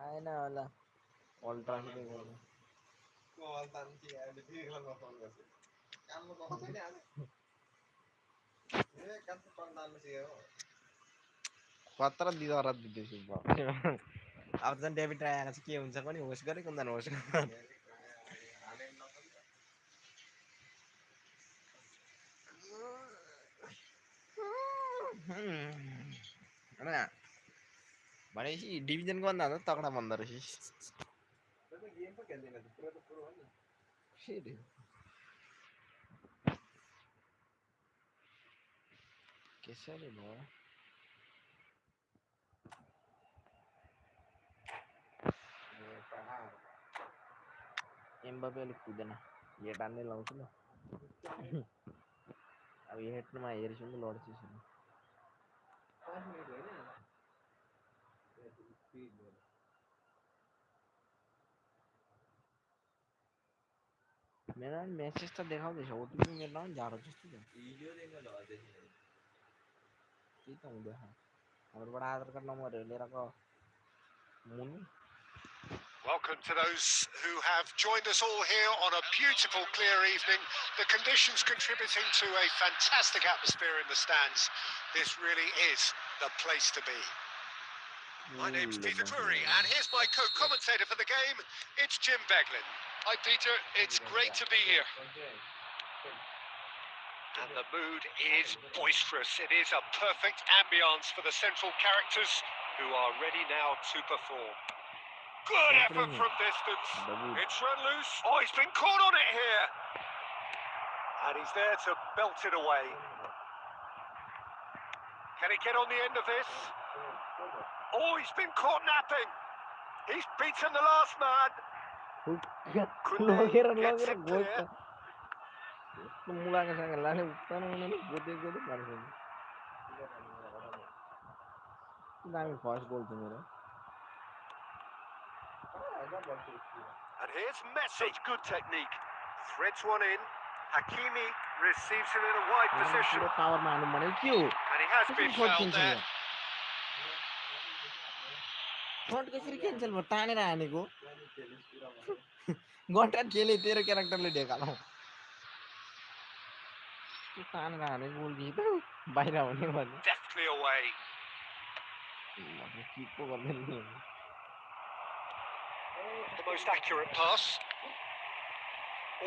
Speaker 6: आएन होला अल्ट्रा खतरा दिँदा दिँदैछु अब झन् डेभिड राया आएको छ के हुन्छ पनि होस्ट गरेको हुँदैन होस्ट भनेपछि डिभिजनको भन्दा तगडा भन्दो रहेछ कसरी भयो एम्बापे अलिक पुग्दैन हेट हान्दै लाउँछु ल अब हेटमा हेर्छु नि लड्छु मेरो मेसेज त देखाउँदैछ ओटिपी मेरो पनि झारो जस्तो छ त्यही त हुँदैछ हाम्रोबाट आधार कार्ड नम्बरहरू लिएर गयो मुनि
Speaker 2: welcome to those who have joined us all here on a beautiful, clear evening. The conditions contributing to a fantastic atmosphere in the stands. This really is the place to be. My name's Peter Drury, and here's my co-commentator for the game. It's Jim Beglin.
Speaker 3: Hi, Peter. It's great to be here.
Speaker 2: And the mood is boisterous. It is a perfect ambience for the central characters who are ready now to perform. Good effort from distance. It's run loose. Oh, he's been caught on it here. And he's there to belt it away. Can he get on the end of this? Oh, he's been caught napping. He's beaten the last man.
Speaker 6: लगेर गोल मुलाको सँग लाने उत्तान गोते गोते पार्छ दामी first goal थियो मेरो
Speaker 2: And here's Messi. Such good technique. Threads one in. Hakimi receives it in a wide position.
Speaker 6: पावरमा हाल्नु भनेको के हो
Speaker 2: And he has been fouled there.
Speaker 6: Front कसरी क्यान्सल भयो तानेर हानेको गट्टा खेले तेरो क्यारेक्टरले ढेकालाउ तानेर हानेको गोल दिए त बाहिर हुने भने
Speaker 2: Deftly away.
Speaker 6: किक पो गर्दैन
Speaker 2: The most accurate pass.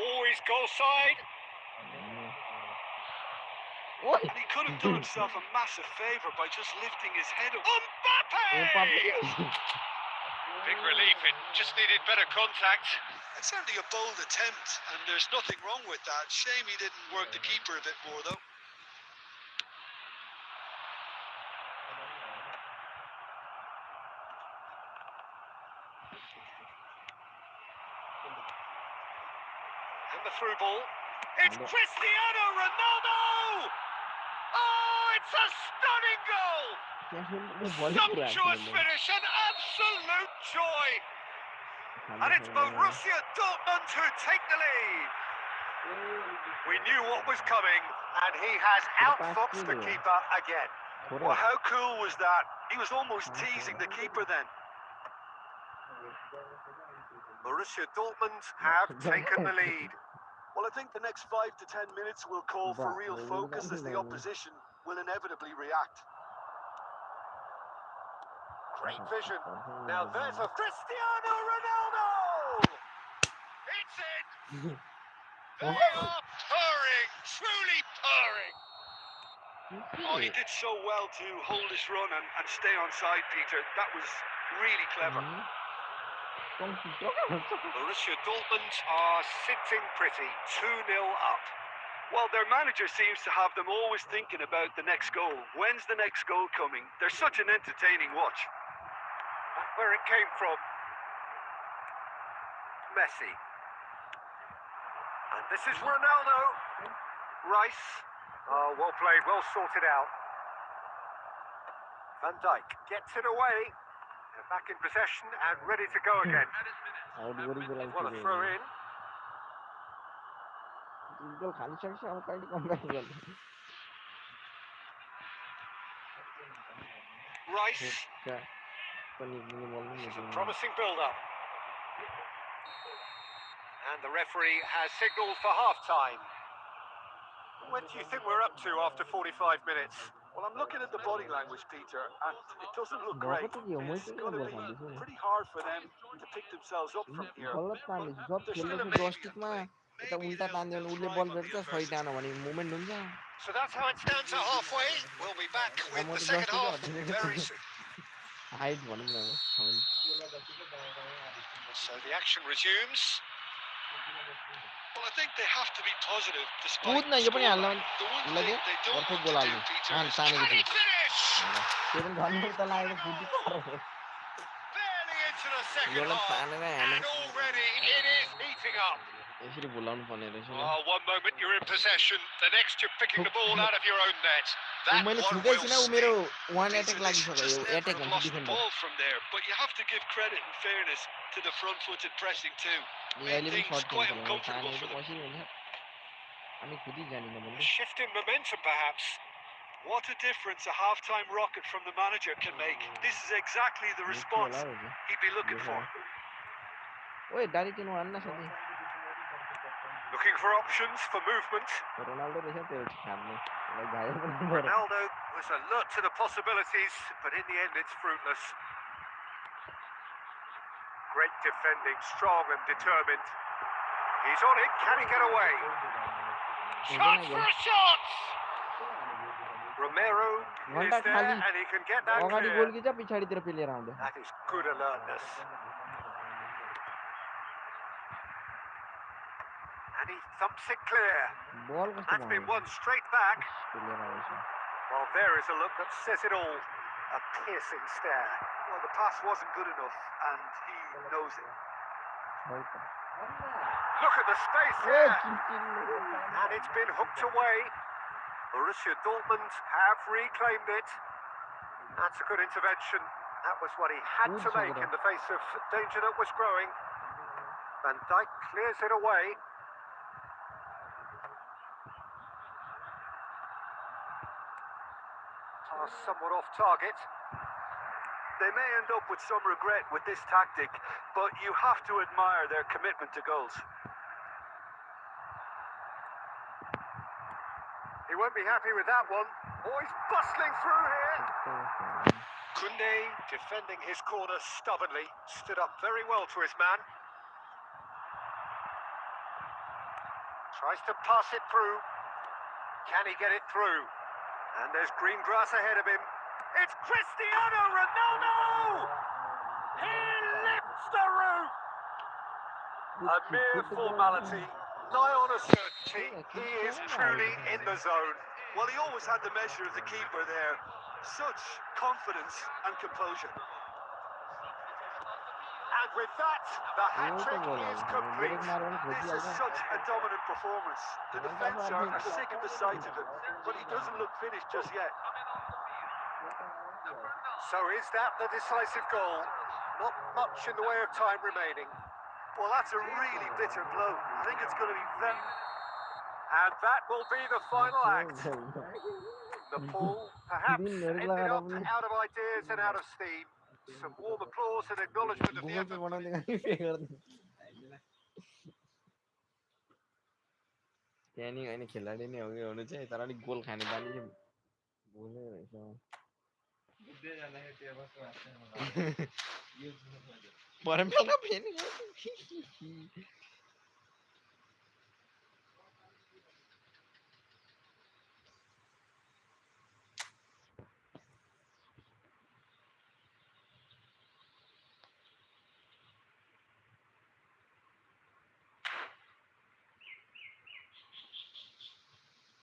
Speaker 2: Oh, he's goal side.
Speaker 1: Oi!
Speaker 5: And he could have done himself a massive favour by just lifting his head up.
Speaker 2: Mbappe! Big relief, it just needed better contact.
Speaker 3: It's certainly a bold attempt, and there's nothing wrong with that. Shame he didn't work the keeper a bit more, though.
Speaker 2: And the through ball. It's Cristiano Ronaldo! Oh, it's a stunning goal! Sumptuous finish, an absolute joy! And it's Borussia Dortmund who take the lead. We knew what was coming, and he has outfoxed the keeper again.
Speaker 5: Well, how cool was that? He was almost teasing the keeper then.
Speaker 2: Borussia Dortmund have taken the lead.
Speaker 5: Well, I think the next 5 to 10 minutes will call for real focus as the opposition will inevitably react.
Speaker 2: Great vision. Now there's a Cristiano Ronaldo! It's in! They are purring, truly purring.
Speaker 5: Oh, he did so well to hold his run and stay on side, Peter. That was really clever.
Speaker 2: Borussia Dortmund are sitting pretty, 2-0 up.
Speaker 5: Well, their manager seems to have them always thinking about the next goal. When's the next goal coming? They're such an entertaining watch.
Speaker 2: Where it came from. Messi. And this is Ronaldo. Rice. Oh, well played, well sorted out. Van Dijk gets it away. They're back in possession and ready to go again. What a throw in. Rice. This is a promising build-up. And the referee has signalled for half-time. When do you think we're up to after 45 minutes?
Speaker 5: Well, I'm looking at the body language, Peter, and it doesn't look great. It's going to be pretty hard for them to pick themselves up from here. They're still amazing.
Speaker 2: So that's how it stands at halfway. We'll be back with the second half very soon. So the action resumes.
Speaker 3: Well, I think they have to be positive despite
Speaker 1: Good na,
Speaker 3: the
Speaker 1: ye pani
Speaker 3: scoreline.
Speaker 1: halna
Speaker 3: The one thing
Speaker 1: lage
Speaker 3: they don't want to do, Peter, is
Speaker 2: Can he finish?
Speaker 1: barely
Speaker 2: Barely into the second half. And already it is heating up. Oh, one moment you're in possession, the next you're picking the ball out of your own net. That
Speaker 1: मैले
Speaker 2: one
Speaker 1: छुदै
Speaker 2: will
Speaker 1: छैन उ
Speaker 2: sting.
Speaker 1: मेरो वान
Speaker 3: Peter,
Speaker 1: attack
Speaker 3: they
Speaker 1: लागिसक्यो
Speaker 3: should just
Speaker 1: यो
Speaker 3: never
Speaker 1: attack
Speaker 3: have
Speaker 1: हुन्छ
Speaker 3: lost the
Speaker 1: defender
Speaker 3: ball from there, but you have to give credit and fairness to the front-footed pressing too. Made
Speaker 1: अहिले पनि
Speaker 3: things
Speaker 1: shirt
Speaker 3: quite
Speaker 1: खेल्छ
Speaker 3: uncomfortable for them.
Speaker 1: कसरी हुन्छ हामी खुदी जानिन
Speaker 2: A
Speaker 1: भने
Speaker 2: shift in momentum, perhaps.
Speaker 5: What a difference a half-time rocket from the manager can make. This is exactly the response he'd be looking for.
Speaker 1: ओए दारी किन हान्न सधैँ
Speaker 2: Looking for options for movement.
Speaker 1: Ronaldo रहेछ त्यो खान्ने घायल पनि भयो
Speaker 2: Ronaldo was alert to the possibilities, but in the end it's fruitless. Great defending, strong and determined. He's on it, can he get away? Chance for a shot! Romero is there and he can get that
Speaker 1: अगाडि
Speaker 2: clear.
Speaker 1: गोलकी छ पछाडितिर player आउँदै
Speaker 2: That is good alertness. And he thumps it clear.
Speaker 1: बल कस्तो
Speaker 2: That's been
Speaker 1: भयो
Speaker 2: one straight back.
Speaker 1: Player आउँछ
Speaker 2: Well, there is a look that says it all. A piercing stare.
Speaker 5: Well, the pass wasn't good enough, and he knows it.
Speaker 2: Look at the space
Speaker 1: A
Speaker 2: there.
Speaker 1: किन
Speaker 2: And it's been hooked away. Borussia Dortmund have reclaimed it. That's a good intervention. That was what he had to make in the face of danger that was growing. Van Dijk clears it away. Pass somewhat off target.
Speaker 5: They may end up with some regret with this tactic, but you have to admire their commitment to goals.
Speaker 2: He won't be happy with that one. Oh, he's bustling through here. Koundé, defending his corner stubbornly, stood up very well to his man. Tries to pass it through. Can he get it through? And there's green grass ahead of him. It's Cristiano Ronaldo! He lifts the roof! A mere formality, nigh on a certainty. He is truly in the zone.
Speaker 5: Well, he always had the measure of the keeper there. Such confidence and composure.
Speaker 2: And with that, the hat-trick is complete.
Speaker 5: This is such a dominant performance. The defence are sick of the sight of him, but he doesn't look finished just yet.
Speaker 2: So is that the decisive goal? Not much in the way of time remaining.
Speaker 5: Well, that's a really bitter blow. I think it's going to be very...
Speaker 2: And that will be the final act. The pool perhaps ended up out of ideas and out of steam. Some warm applause and acknowledgement of the
Speaker 1: Google पे
Speaker 2: effort.
Speaker 1: बनाने का पे कर दे त्यानी हैन खेलाडी नै हो हुनु चाहिँ तर नि गोल खाने बानी चाहिँ बोले रहेछ बुझ्दै जाँदाखेरि त्यो बस्नु पर्छ परम्परा फेरि